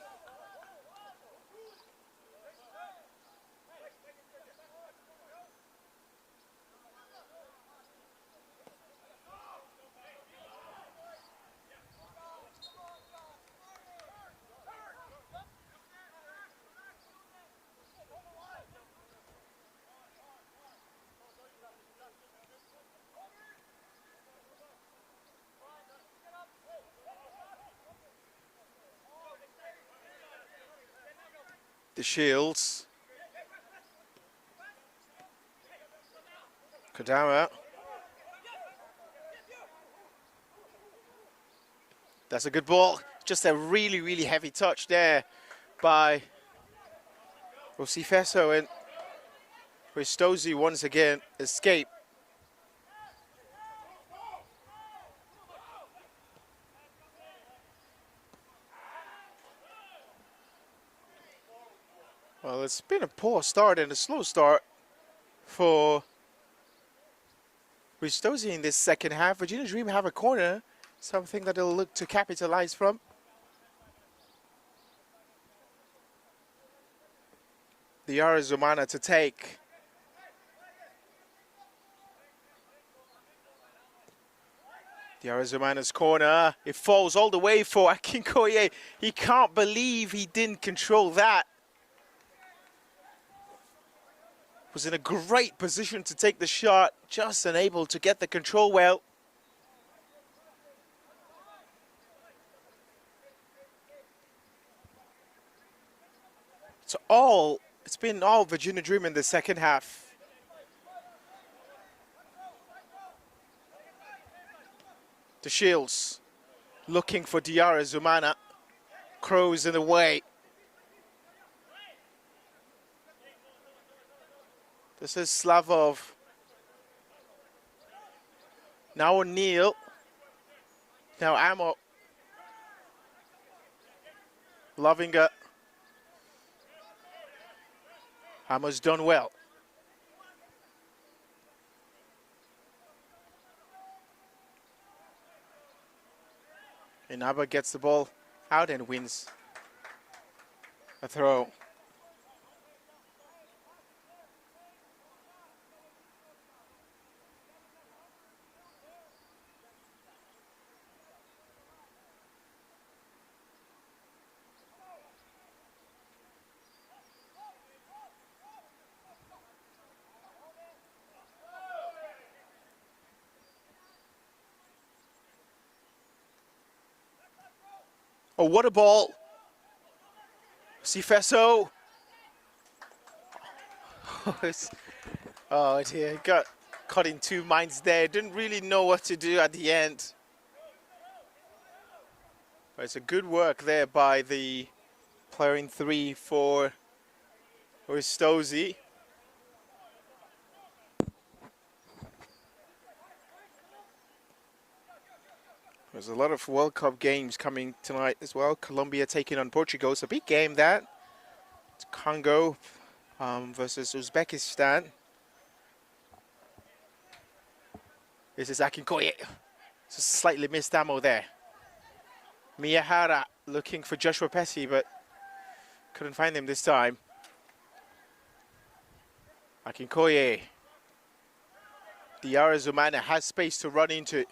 The Shields. Kodama. That's a good ball. Just a really heavy touch there by Osifeso, and Ristozi once again escape. Well, it's been a poor start and a slow start for Ristozi in this second half. Virginia Dream have a corner, something that they'll look to capitalize from. The Arizumana to take. The Arizumana's corner. It falls all the way for Akinkoye. He can't believe he didn't control that. Was in a great position to take the shot, just unable to get the control well. It's been all Virginia Dream in the second half. The Shields looking for Diarra Zumana. Crows in the way. This is Slavov. Now O'Neill. Now Amo. Lovinga. Amo's done well. Inaba gets the ball out and wins a throw. Oh, what a ball. Sifeso. Oh dear, got caught in two minds there. Didn't really know what to do at the end. But it's a good work there by the player in 3 for Ristozi. There's a lot of World Cup games coming tonight as well. Colombia taking on Portugal. It's a big game, that. It's Congo versus Uzbekistan. This is Akinkoye. Just slightly missed ammo there. Miyahara looking for Joshua Pesci, but couldn't find him this time. Akinkoye. Diarra Zumana has space to run into.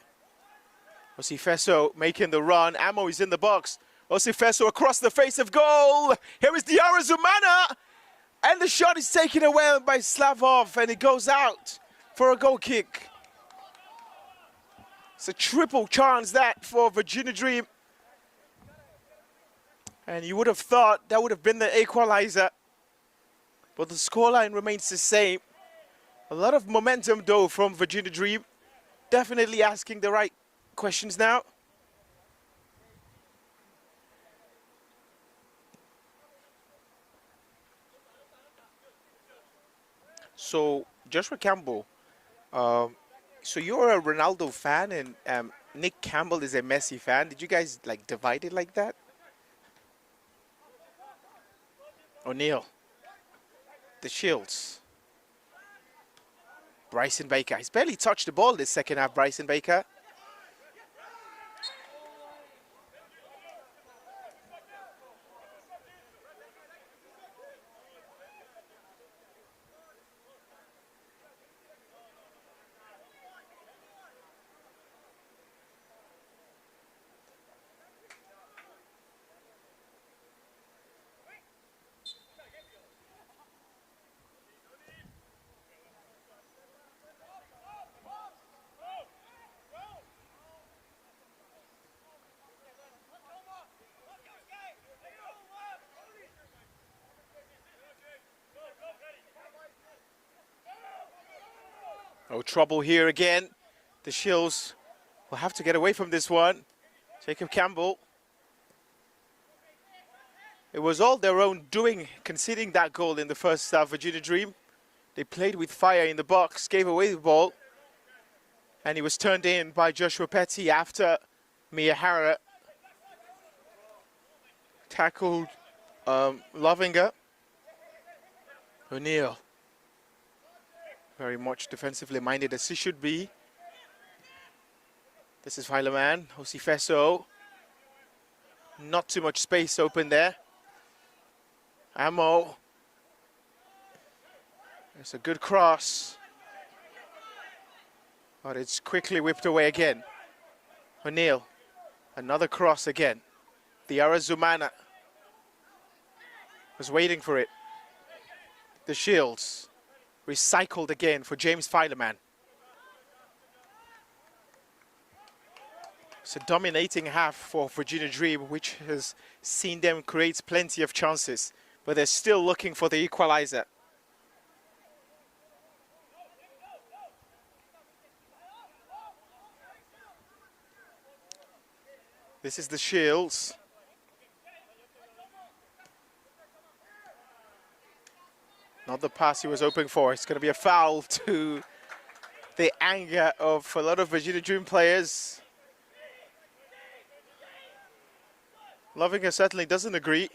Osifeso making the run. Amo is in the box. Osifeso across the face of goal. Here is Diarra Zumana. And the shot is taken away by Slavov, and it goes out for a goal kick. It's a triple chance that for Virginia Dream. And you would have thought that would have been the equalizer. But the scoreline remains the same. A lot of momentum though from Virginia Dream. Definitely asking the right questions now. So Joshua Campbell, so you're a Ronaldo fan and Nick Campbell is a Messi fan. Did you guys like divide it like that? O'Neill, the Shields. Bryson Baker, he's barely touched the ball this second half, Bryson Baker. No trouble here again. The Shields will have to get away from this one. Jacob Campbell. It was all their own doing, conceding that goal in the first half. Virginia Dream, they played with fire in the box, gave away the ball, and he was turned in by Joshua Petty after Miyahara tackled Lovinga. O'Neill. Very much defensively minded as he should be. This is Fileman, Osifeso. Not too much space open there. Amo. It's a good cross. But it's quickly whipped away again. O'Neill. Another cross again. Diarra Zumana was waiting for it. The Shields. Recycled again for James Fileman. It's a dominating half for Virginia Dream, which has seen them create plenty of chances, but they're still looking for the equalizer. This is the Shields. Not the pass he was hoping for. It's going to be a foul to the anger of a lot of Virginia Dream players. Lovinger certainly doesn't agree.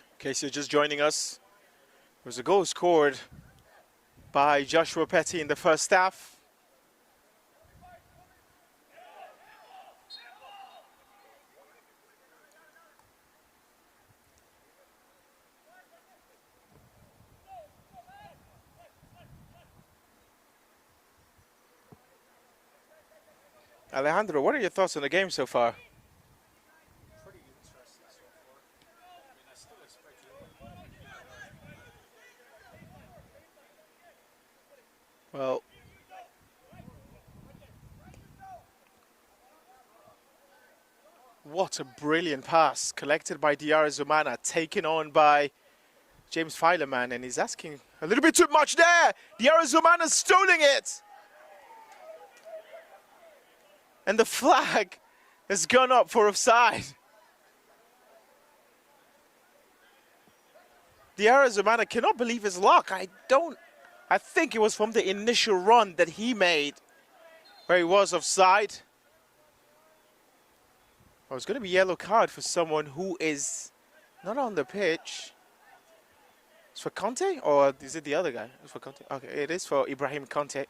In case you're just joining us, there was a goal scored by Joshua Petty in the first half. Alejandro, what are your thoughts on the game so far? Pretty interesting so far. I mean, I still expect you. Well, what a brilliant pass collected by Diarra Zumana, taken on by James Fileman, and he's asking a little bit too much there. Diarra Zumana stoling it. And the flag has gone up for offside. Diarra Zumana cannot believe his luck. I think it was from the initial run that he made where he was offside. Oh, it's going to be a yellow card for someone who is not on the pitch. It's for Conte, or is it the other guy? It's for Conte. Okay, it is for Ibrahim Conte.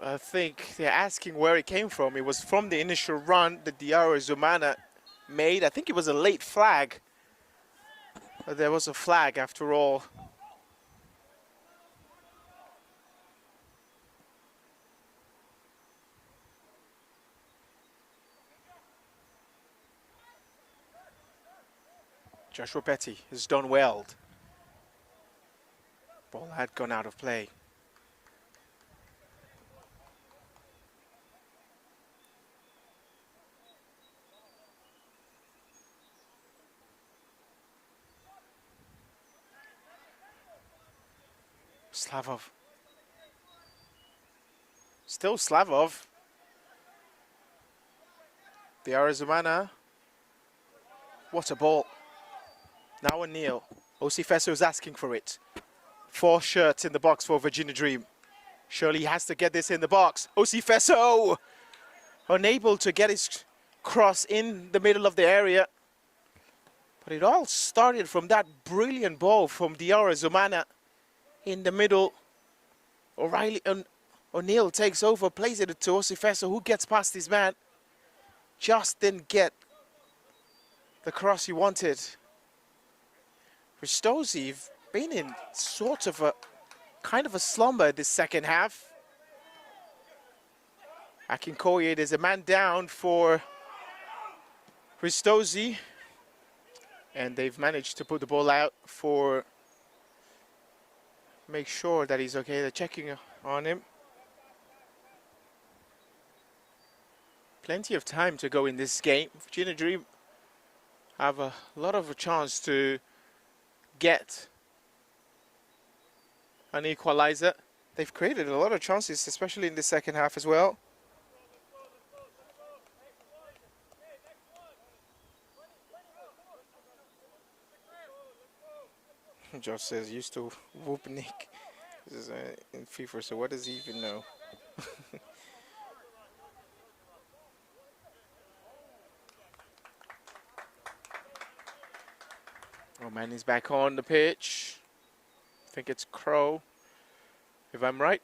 I think they're asking where it came from. It was from the initial run that Diarra Zumana made. I think it was a late flag. But there was a flag after all. Joshua Petty has done well. Ball had gone out of play. Slavov. Still Slavov. Diarra Zumana. What a ball. Now O'Neill. Osifeso is asking for it. 4 shirts in the box for Virginia Dream. Surely he has to get this in the box. Osifeso! Unable to get his cross in the middle of the area. But it all started from that brilliant ball from Diarra Zumana in the middle. O'Neill takes over, plays it to Osifeso, who gets past his man. Just didn't get the cross he wanted. Ristozi been in sort of a kind of a slumber this second half. Akinkoye, there's a man down for Ristozi, and they've managed to put the ball out for make sure that he's okay. They're checking on him. Plenty of time to go in this game. Virginia Dream have a lot of a chance to get an equalizer. They've created a lot of chances, especially in the second half as well. Josh says, used to whoop Nick. This is in FIFA, so what does he even know? Oh man, he's back on the pitch. I think it's Crow, if I'm right.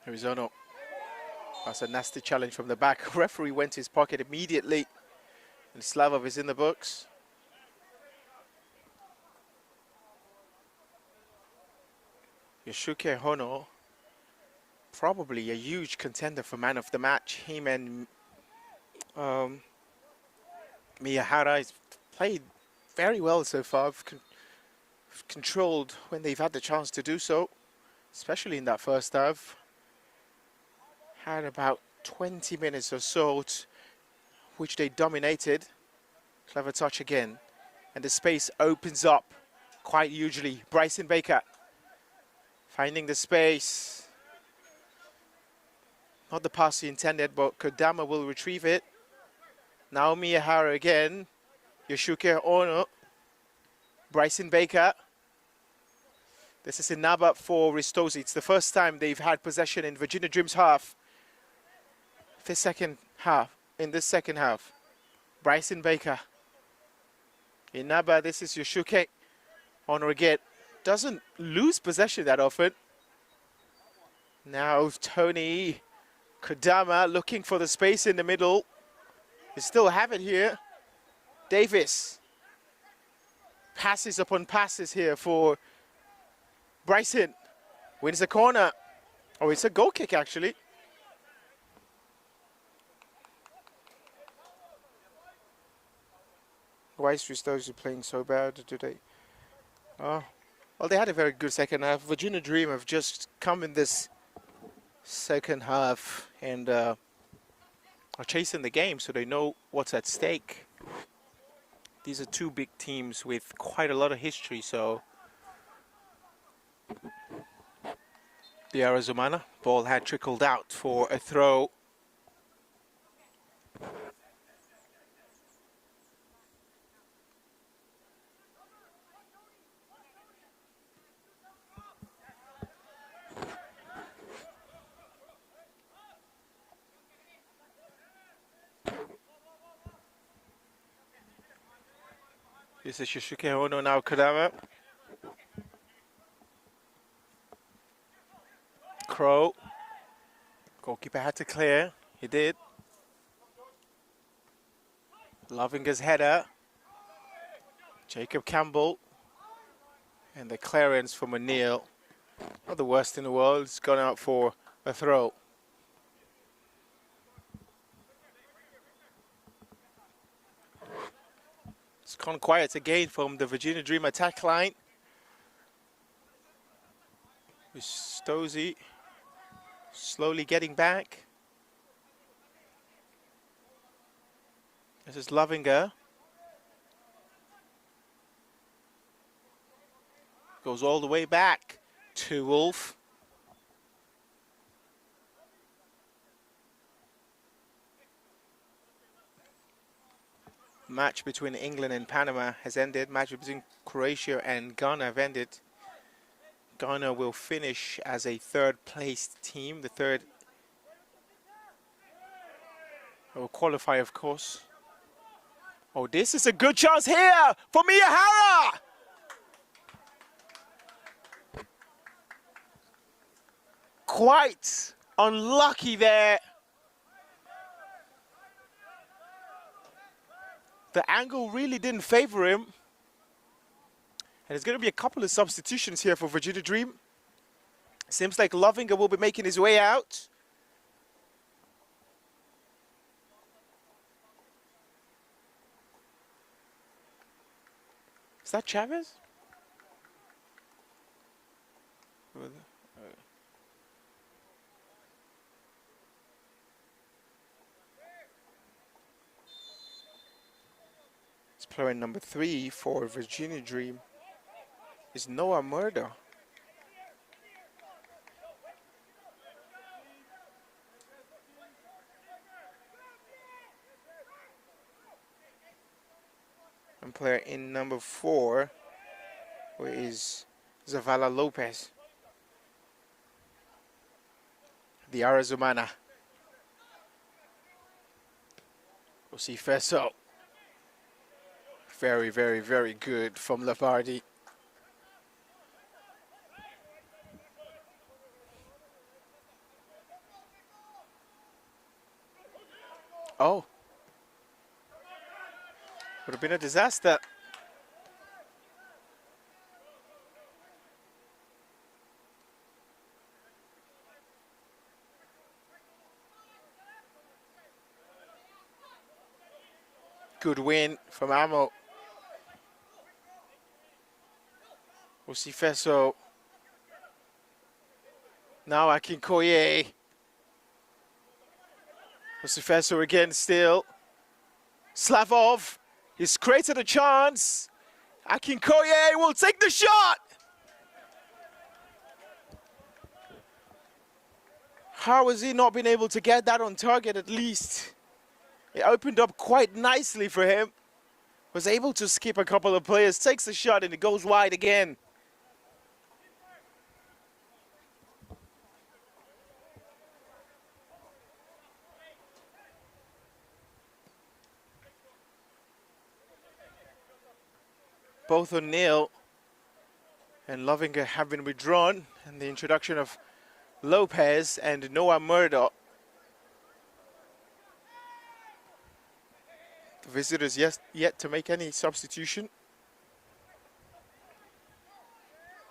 Arizona. That's a nasty challenge from the back. Referee went to his pocket immediately, and Slavov is in the books. Yoshuke Hono probably a huge contender for man of the match. Him and Miyahara has played very well so far. Controlled when they've had the chance to do so, especially in that first half. Had about 20 minutes or so, which they dominated. Clever touch again. And the space opens up quite hugely. Bryson Baker finding the space. Not the pass he intended, but Kodama will retrieve it. Now Miyahara again. Yosuke Ono. Bryson Baker. This is Inaba for Ristozi. It's the first time they've had possession in Virginia Dream's half. In this second half. Bryson Baker. Inaba, this is Yosuke Ono again. Doesn't lose possession that often. Now Tony Kodama looking for the space in the middle. They still have it here. Davis. Passes upon passes here for Bryson. Wins the corner. Oh, it's a goal kick actually. Why is Ristozi playing so bad today? Oh, well, they had a very good second half. Virginia Dream have just come in this second half and are chasing the game, so they know what's at stake. These are two big teams with quite a lot of history, so the Arizumana ball had trickled out for a throw. This is Yosuke Ono, now Kodama. Crow. Goalkeeper had to clear. He did. Lovinger's header. Jacob Campbell. And the clearance from O'Neill. Not the worst in the world. It's gone out for a throw. It's gone quiet again from the Virginia Dream attack line. Ristozi slowly getting back. This is Lovinger. Goes all the way back to Wolf. Match between England and Panama has ended. Match between Croatia and Ghana have ended. Ghana will finish as a third-placed team. The third will qualify, of course. Oh, this is a good chance here for Miyahara! Quite unlucky there. The angle really didn't favor him. And there's going to be a couple of substitutions here for Virginia Dream. Seems like Lovinger will be making his way out. Is that Chavez? It's player number 3 for Virginia Dream is Noah Murder. And player in number 4 is Zavala Lopez. The Arizumana. We'll see Fesso. Very, very, very good from Lavardi. Oh. Would have been a disaster. Good win from Amo. Osifeso. Now Akinkoye. Osifeso again still. Slavov. He's created a chance. Akinkoye will take the shot. How has he not been able to get that on target at least? It opened up quite nicely for him. Was able to skip a couple of players, takes the shot and it goes wide again. Both O'Neill and Lovinger have been withdrawn, and the introduction of Lopez and Noah Murdoch. The visitors yet to make any substitution.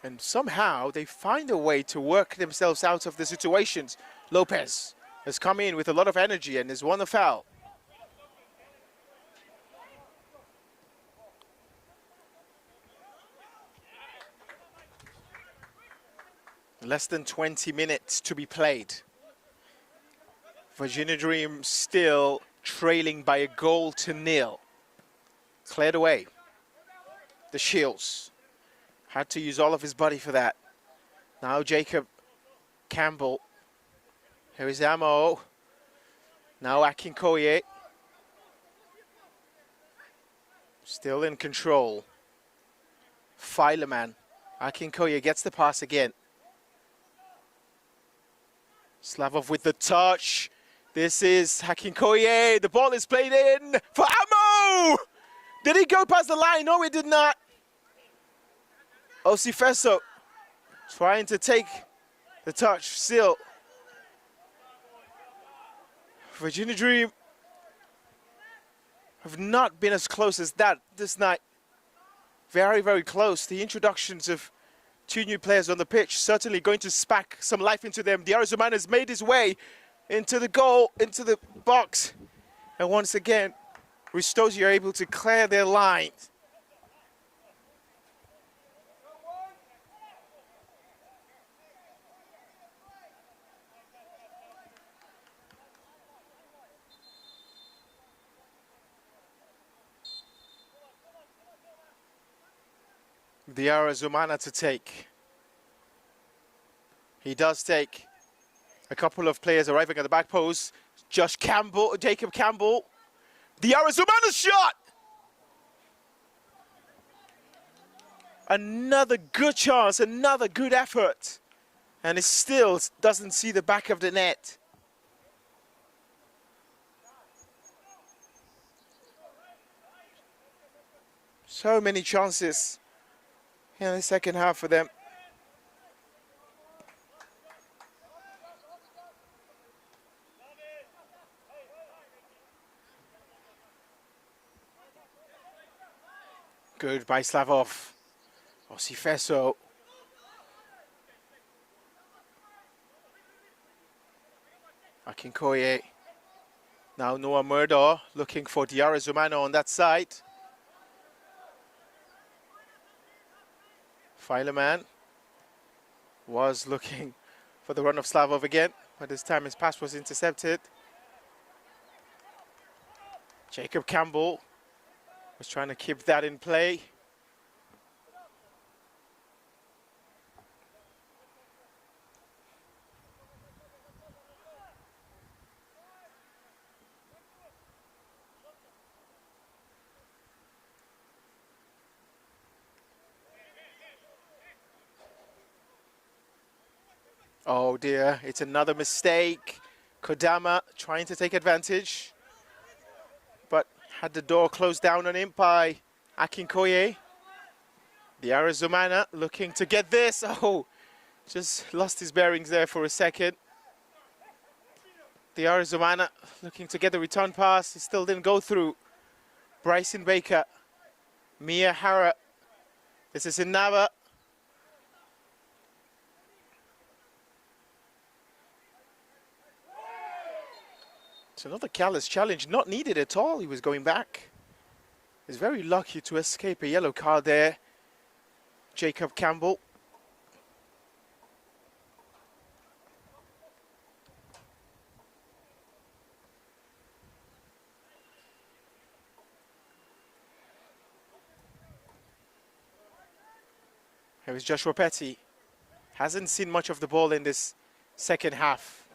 And somehow they find a way to work themselves out of the situations. Lopez has come in with a lot of energy and has won a foul. Less than 20 minutes to be played. Virginia Dream still trailing by 1-0. Cleared away. The Shields had to use all of his body for that. Now Jacob Campbell. Here is Amo. Now Akinkoye. Still in control. Fileman. Akinkoye gets the pass again. Slavov with the touch. This is Akinkoye. The ball is played in for Amo. Did he go past the line? No, he did not. Osifeso trying to take the touch still. Virginia Dream have not been as close as that this night. Very, very close. The introductions of two new players on the pitch certainly going to spark some life into them. The Arizona has made his way into the goal, into the box. And once again, Ristozi are able to clear their lines. The Arizona to take. He does take a couple of players arriving at the back post. Jacob Campbell. The Arizona shot! Another good chance, another good effort. And it still doesn't see the back of the net. So many chances in the second half for them. Good by Slavov. Osifeso. Akinkoye. Now Noah Murdoch looking for Diarra Zumano on that side. Fileman was looking for the run of Slavov again, but this time his pass was intercepted. Jacob Campbell was trying to keep that in play. Oh dear, it's another mistake. Kodama trying to take advantage, but had the door closed down on him by Akinkoye. The Arizona looking to get this. Oh, just lost his bearings there for a second. The Arizona looking to get the return pass. It still didn't go through. Bryson Baker, Mia Hara. This is Inaba. It's another careless challenge, not needed at all. He was going back. is very lucky to escape a yellow card there. Jacob Campbell. Here is Joshua Petty. Hasn't seen much of the ball in this second half.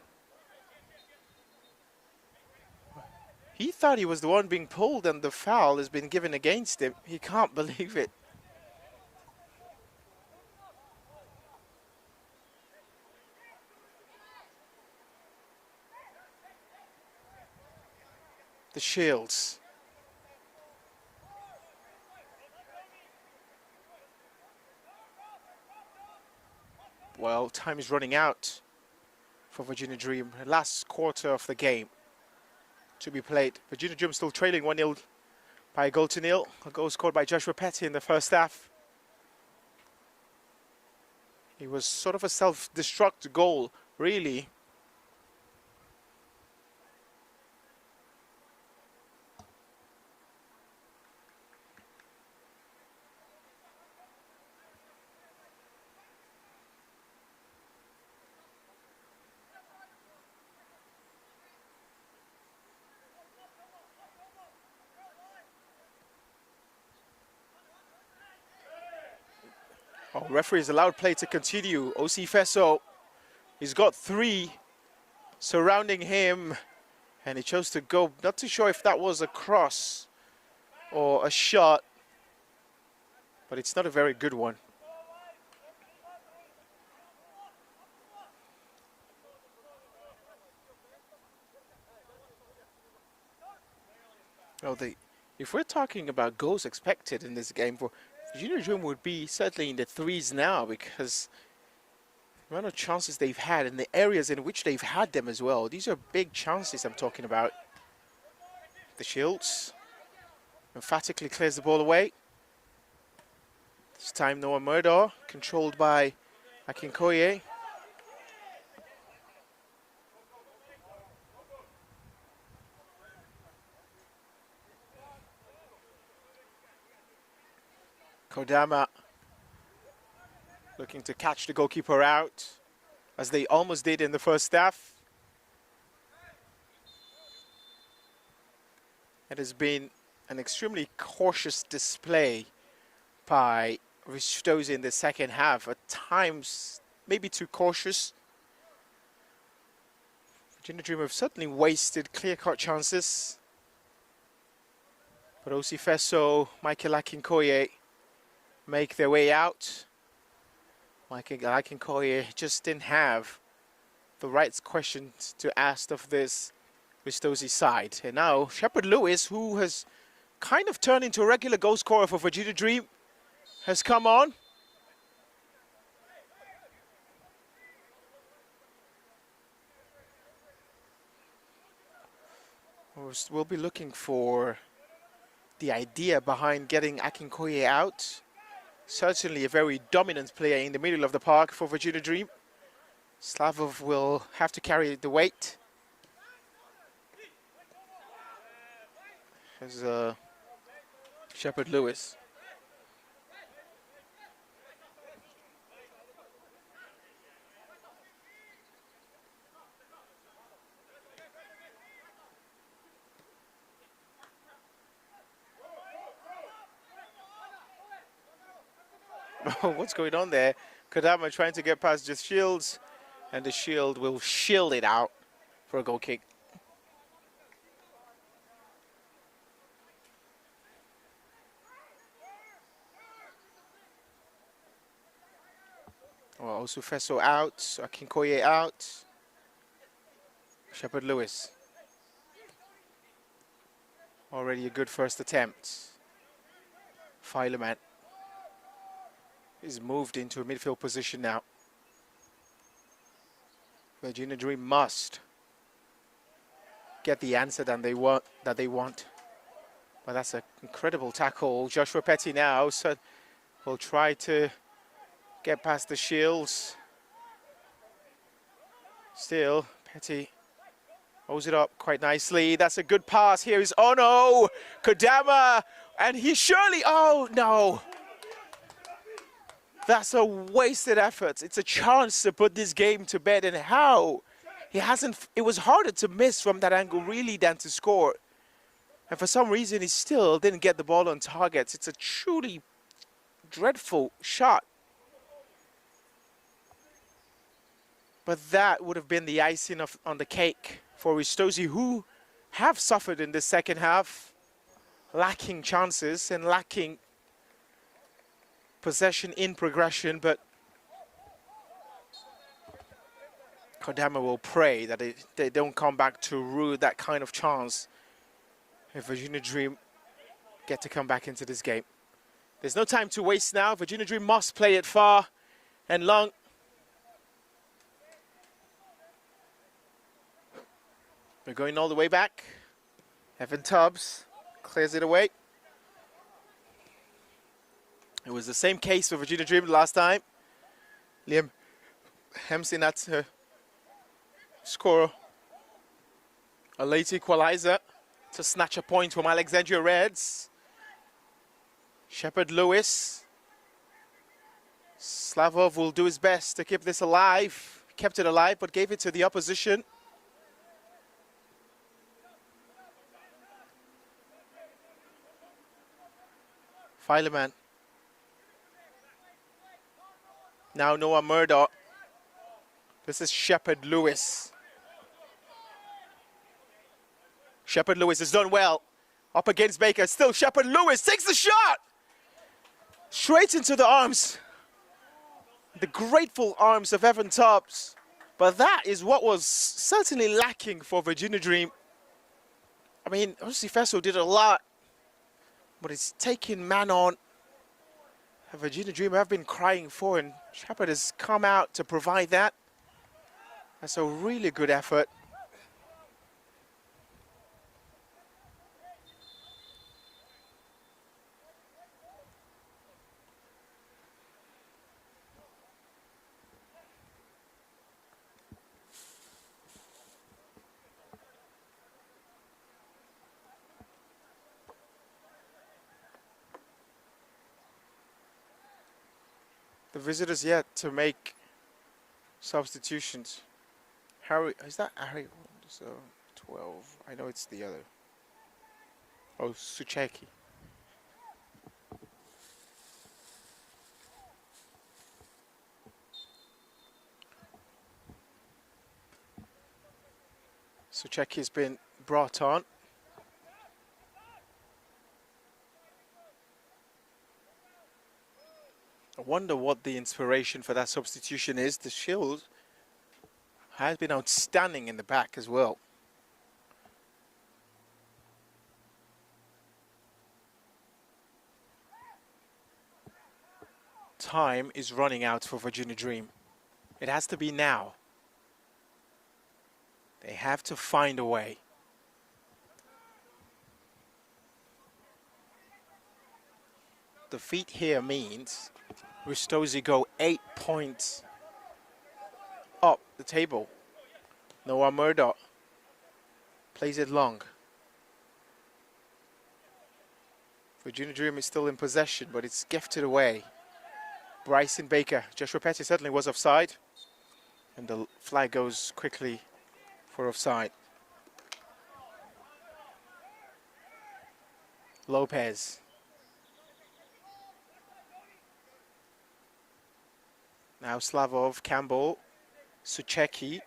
He thought he was the one being pulled and the foul has been given against him. He can't believe it. The Shields. Well, time is running out for Virginia Dream. Last quarter of the game to be played. Virginia Dream still trailing 1-0 by a goal to nil. A goal scored by Joshua Petty in the first half. It was sort of a self-destruct goal, really. Oh, referee has allowed play to continue. O.C. Fesso, he's got 3 surrounding him, and he chose to go. Not too sure if that was a cross or a shot, but it's not a very good one. Well, if we're talking about goals expected in this game, for Virginia Dream would be certainly in the 3s now, because the amount of chances they've had and the areas in which they've had them as well. These are big chances I'm talking about. The Shields emphatically clears the ball away. This time Noah Murdoch, controlled by Akinkoye. Kodama looking to catch the goalkeeper out, as they almost did in the first half. It has been an extremely cautious display by Ristozi in the second half. At times, maybe too cautious. Virginia Dream have certainly wasted clear-cut chances. But O.C. Fesso, Michael Akinkoye make their way out. Michael Akinkoye just didn't have the right questions to ask of this Ristozi side. And now Shepard Lewis, who has kind of turned into a regular goal scorer for Virginia Dream, has come on. We'll be looking for the idea behind getting Akinkoye out. Certainly a very dominant player in the middle of the park for Virginia Dream. Slavov will have to carry the weight. As Shepard Lewis. What's going on there? Kodama trying to get past just Shields, and the Shield will shield it out for a goal kick. Well, Osufeso out, Akinkoye out, Shepard Lewis. Already a good first attempt. Fileman is moved into a midfield position now. Virginia Dream must get the answer that they want. But that's an incredible tackle. Joshua Petty now will try to get past the Shields. Still, Petty holds it up quite nicely. That's a good pass. Here is Ono. Kodama And he surely, oh no. That's a wasted effort. It's a chance to put this game to bed, and how he hasn't, it was harder to miss from that angle really than to score. And for some reason, he still didn't get the ball on targets. It's a truly dreadful shot. But that would have been the icing on the cake for Ristozi, who have suffered in the second half, lacking chances and lacking possession in progression. But Kodama will pray that they don't come back to rue that kind of chance if Virginia Dream get to come back into this game. There's no time to waste now. Virginia Dream must play it far and long. We're going all the way back. Evan Tubbs clears it away. It was the same case for Virginia Dream last time. Liam Hemsey had to score a late equalizer to snatch a point from Alexandria Reds. Shepard Lewis. Slavov will do his best to keep this alive. Kept it alive, but gave it to the opposition. Fileman. Now Noah Murdoch. This is Shepard Lewis. Shepard Lewis has done well. Up against Baker. Still Shepard Lewis takes the shot. Straight into the arms. The grateful arms of Evan Tubbs. But that is what was certainly lacking for Virginia Dream. I mean, obviously Fesso did a lot, but it's taking man on. And Virginia Dream have been crying for, and Shepard has come out to provide that. That's a really good effort. The visitors yet to make substitutions. Harry, is that Harry? So 12. I know it's the other. Oh, Sucheki. Sucheki has been brought on. I wonder what the inspiration for that substitution is. The Shield has been outstanding in the back as well. Time is running out for Virginia Dream. It has to be now. They have to find a way. Defeat here means Ristozi go 8 points up the table. Noah Murdoch plays it long. Virginia Dream is still in possession, but it's gifted away. Bryson Baker, Joshua Petty certainly was offside, and the flag goes quickly for offside. Lopez. Now Slavov, Campbell, Sucheki.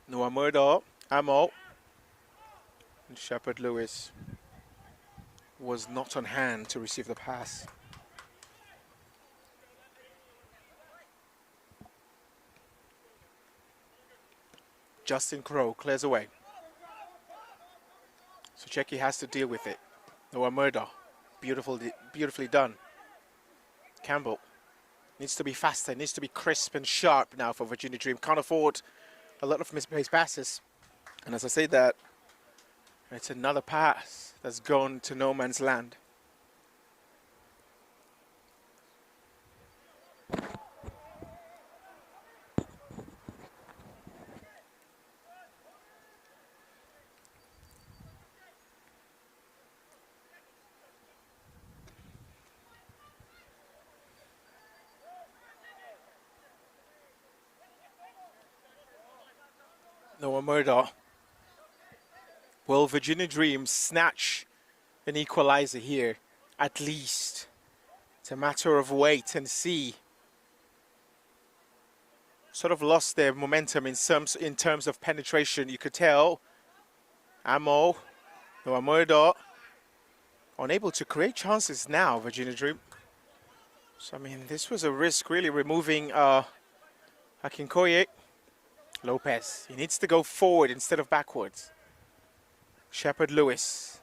Noah Murdoch, Amo. And Shepard Lewis was not on hand to receive the pass. Justin Crow clears away. Sucheki has to deal with it. Noah Murdoch, beautifully done. Campbell needs to be faster, needs to be crisp and sharp now for Virginia Dream. Can't afford a lot of misplaced passes. And as I say that, it's another pass that's gone to no man's land. Noah Murdoch. Will Virginia Dream snatch an equalizer here? At least. It's a matter of wait and see. Sort of lost their momentum in terms of penetration. You could tell. Noah Murdoch unable to create chances now, Virginia Dream. So, I mean, this was a risk really removing Akinkoye. Lopez, he needs to go forward instead of backwards. Shepherd Lewis.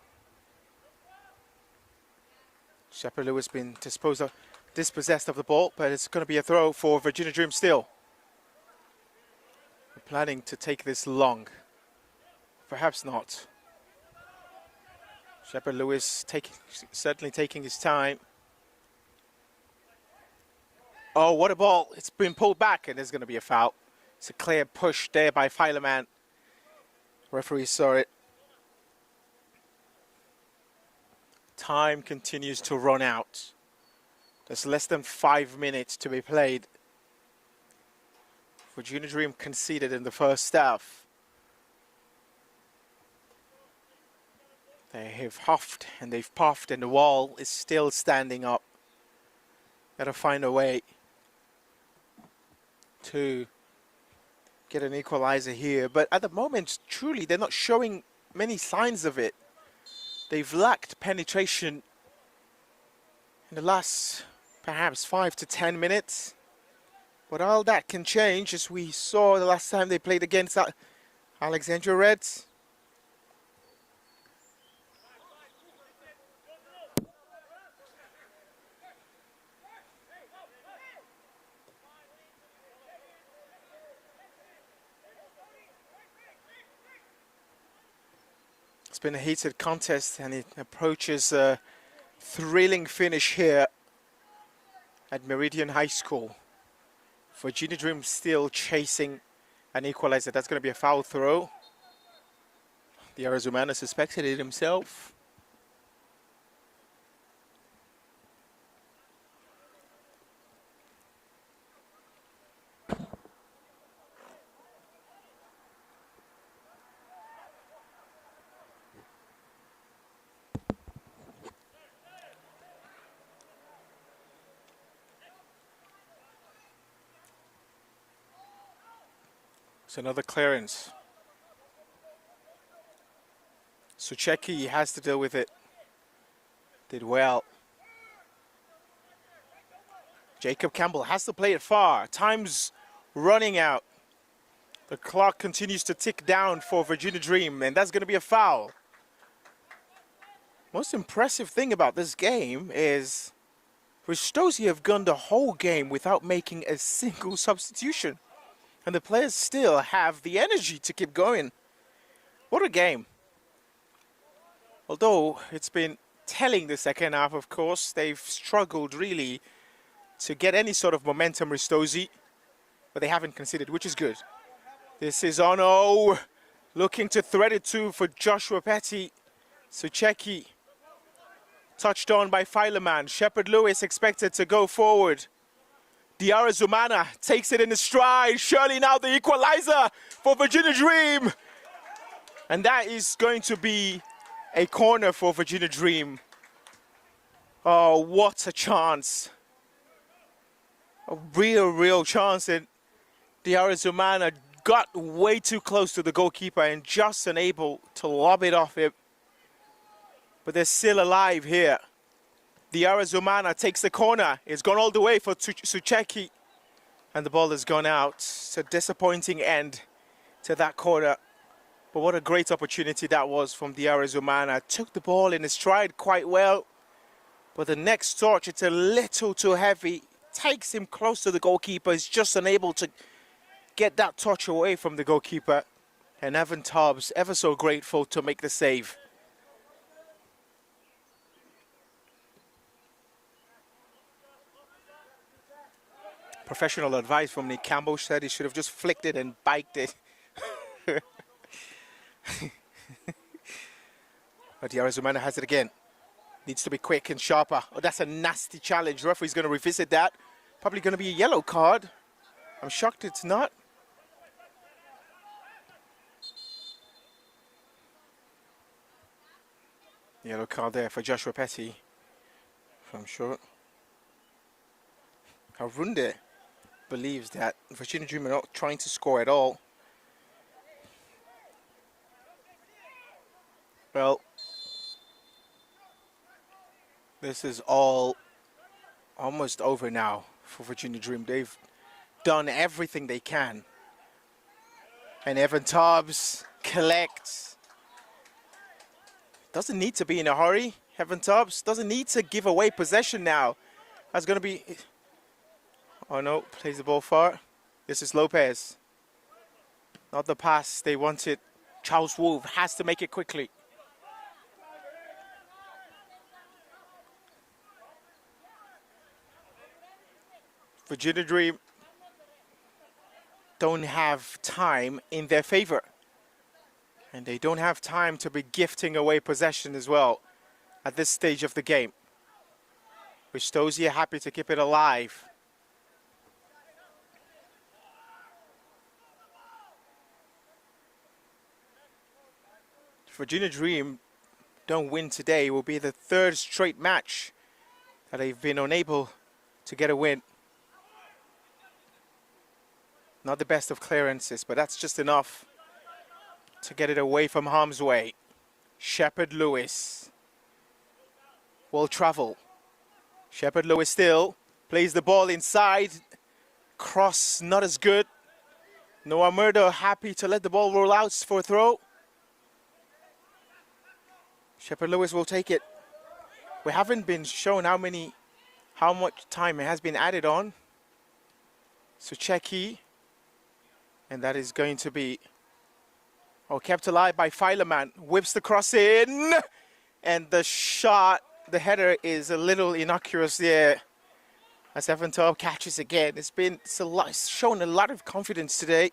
Shepherd Lewis been dispossessed of the ball, but it's going to be a throw for Virginia Dream still. We're planning to take this long. Perhaps not. Shepherd Lewis certainly taking his time. Oh, what a ball. It's been pulled back and there's going to be a foul. It's a clear push there by Fileman. Referee saw it. Time continues to run out. There's less than 5 minutes to be played. Virginia Dream conceded in the first half. They have huffed and they've puffed and the wall is still standing up. Gotta find a way to get an equalizer here. But at the moment, truly, they're not showing many signs of it. They've lacked penetration in the last perhaps 5 to 10 minutes. But all that can change, as we saw the last time they played against Alexandria Reds. It's been a heated contest and it approaches a thrilling finish here at Meridian High School. Virginia Dream still chasing an equalizer. That's going to be a foul throw. The Arizumana suspected it himself. It's another clearance. Sucheki has to deal with it. Did well. Jacob Campbell has to play it far. Time's running out. The clock continues to tick down for Virginia Dream, and that's going to be a foul. Most impressive thing about this game is Ristozi have gone the whole game without making a single substitution. And the players still have the energy to keep going. What a game. Although it's been telling the second half, of course, they've struggled really to get any sort of momentum, Ristozi. But they haven't conceded, which is good. This is Ono looking to thread it to for Joshua Petty. Sucheki touched on by Fileman. Shepherd Lewis expected to go forward. Diarra Zumana takes it in his stride. Surely now the equalizer for Virginia Dream. And that is going to be a corner for Virginia Dream. Oh, what a chance. A real chance. And Diarra Zumana got way too close to the goalkeeper and just unable to lob it off him. But they're still alive here. Diarra Zumana takes the corner. It's gone all the way for Sucheki. And the ball has gone out. It's a disappointing end to that corner. But what a great opportunity that was from Diarra Zumana. Took the ball in his stride quite well. But the next touch, it's a little too heavy. Takes him close to the goalkeeper. He's just unable to get that touch away from the goalkeeper. And Evan Tubbs, ever so grateful to make the save. Professional advice from Nick Campbell said he should have just flicked it and biked it. But Diarra Zumana has it again. Needs to be quick and sharper. Oh, that's a nasty challenge. Referee's going to revisit that. Probably going to be a yellow card. I'm shocked it's not. Yellow card there for Joshua Petty from short. Harunde believes that Virginia Dream are not trying to score at all. Well, this is all almost over now for Virginia Dream. They've done everything they can. And Evan Tubbs collects. Doesn't need to be in a hurry. Evan Tubbs doesn't need to give away possession now. That's going to be... Oh no, plays the ball far. This is Lopez. Not the pass they wanted. Charles Wolf has to make it quickly. Virginia Dream don't have time in their favor. And they don't have time to be gifting away possession as well at this stage of the game. Ristozi are happy to keep it alive. Virginia Dream don't win today, it will be the third straight match that they've been unable to get a win. Not the best of clearances, but that's just enough to get it away from harm's way. Shepard Lewis will travel. Shepard Lewis still plays the ball inside. Cross not as good. Noah Murdo happy to let the ball roll out for a throw. Shepard Lewis will take it. We haven't been shown how much time it has been added on. Sucheki. And that is going to be kept alive by Fileman. Whips the cross in. And the shot, the header is a little innocuous there. As Evan Tubbs catches again. It's shown a lot of confidence today.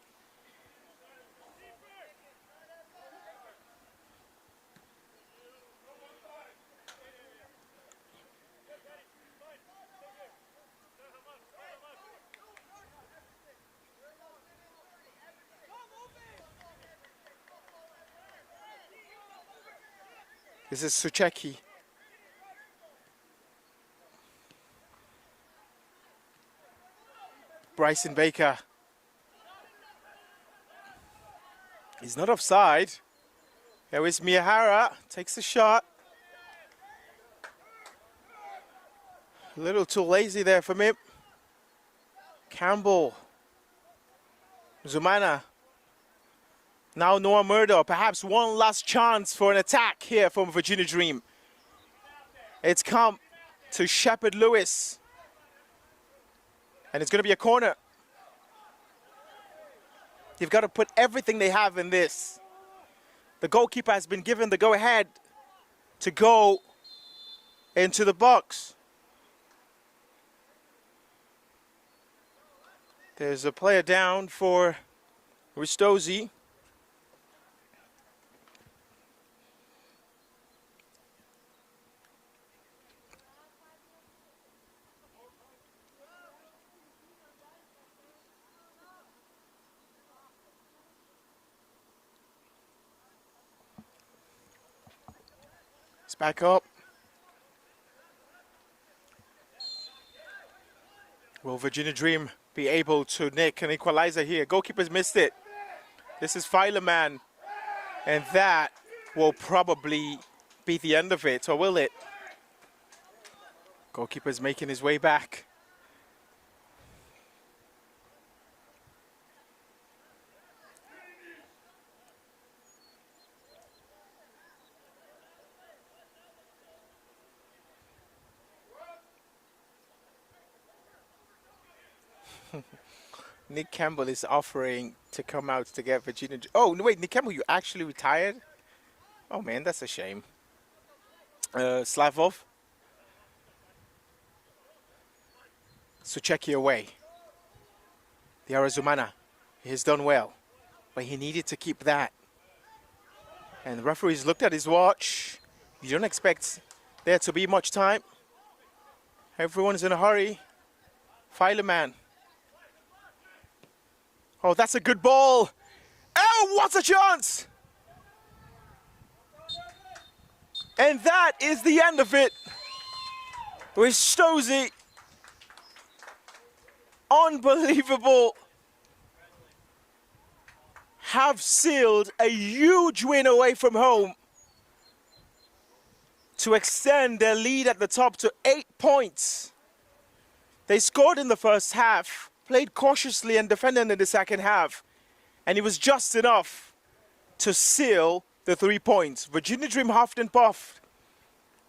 This is Sucheki. Bryson Baker. He's not offside. There is Miyahara, takes the shot. A little too lazy there for him. Campbell. Zumana. Now Noah Murdo, perhaps one last chance for an attack here from Virginia Dream. It's come to Shepard Lewis. And it's going to be a corner. They've got to put everything they have in this. The goalkeeper has been given the go-ahead to go into the box. There's a player down for Ristozi. Back up. Will Virginia Dream be able to nick an equalizer here? Goalkeeper's missed it. This is Fileman. And that will probably be the end of it, or will it? Goalkeeper's making his way back. Nick Campbell is offering to come out to get Virginia. Oh, no, wait, Nick Campbell, you actually retired? Oh, man, that's a shame. Slavov. Sucheki away. The Arazumana. He has done well, but he needed to keep that. And the referee's looked at his watch. You don't expect there to be much time. Everyone's in a hurry. Fileman. Oh, that's a good ball. Oh, what a chance! And that is the end of it. Ristozi, unbelievable, have sealed a huge win away from home to extend their lead at the top to 8 points. They scored in the first half, played cautiously and defended in the second half, and it was just enough to seal the 3 points. Virginia Dream huffed and puffed,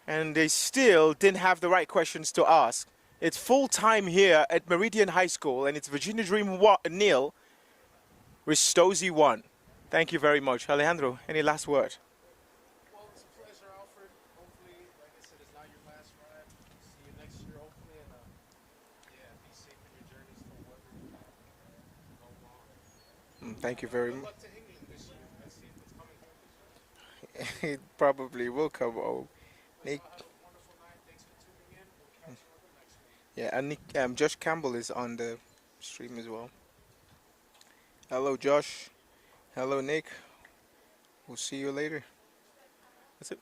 and they still didn't have the right questions to ask. It's full time here at Meridian High School, and it's Virginia Dream 0, Ristozi 1. Thank you very much. Alejandro, any last word? Well, it's a pleasure, Alfred. Hopefully, like I said, it's not your last ride. See you next year, hopefully, and yeah, be safe in your journeys to whatever go wrong. Thank you very Good much. luck to England this year. Let's see if it's coming home this year. It probably will come home. Nick, Have a wonderful night. Thanks for tuning in. We'll catch you on the next one. yeah, and Nick, Josh Campbell is on the stream as well. Hello, Josh. Hello, Nick. We'll see you later. That's it.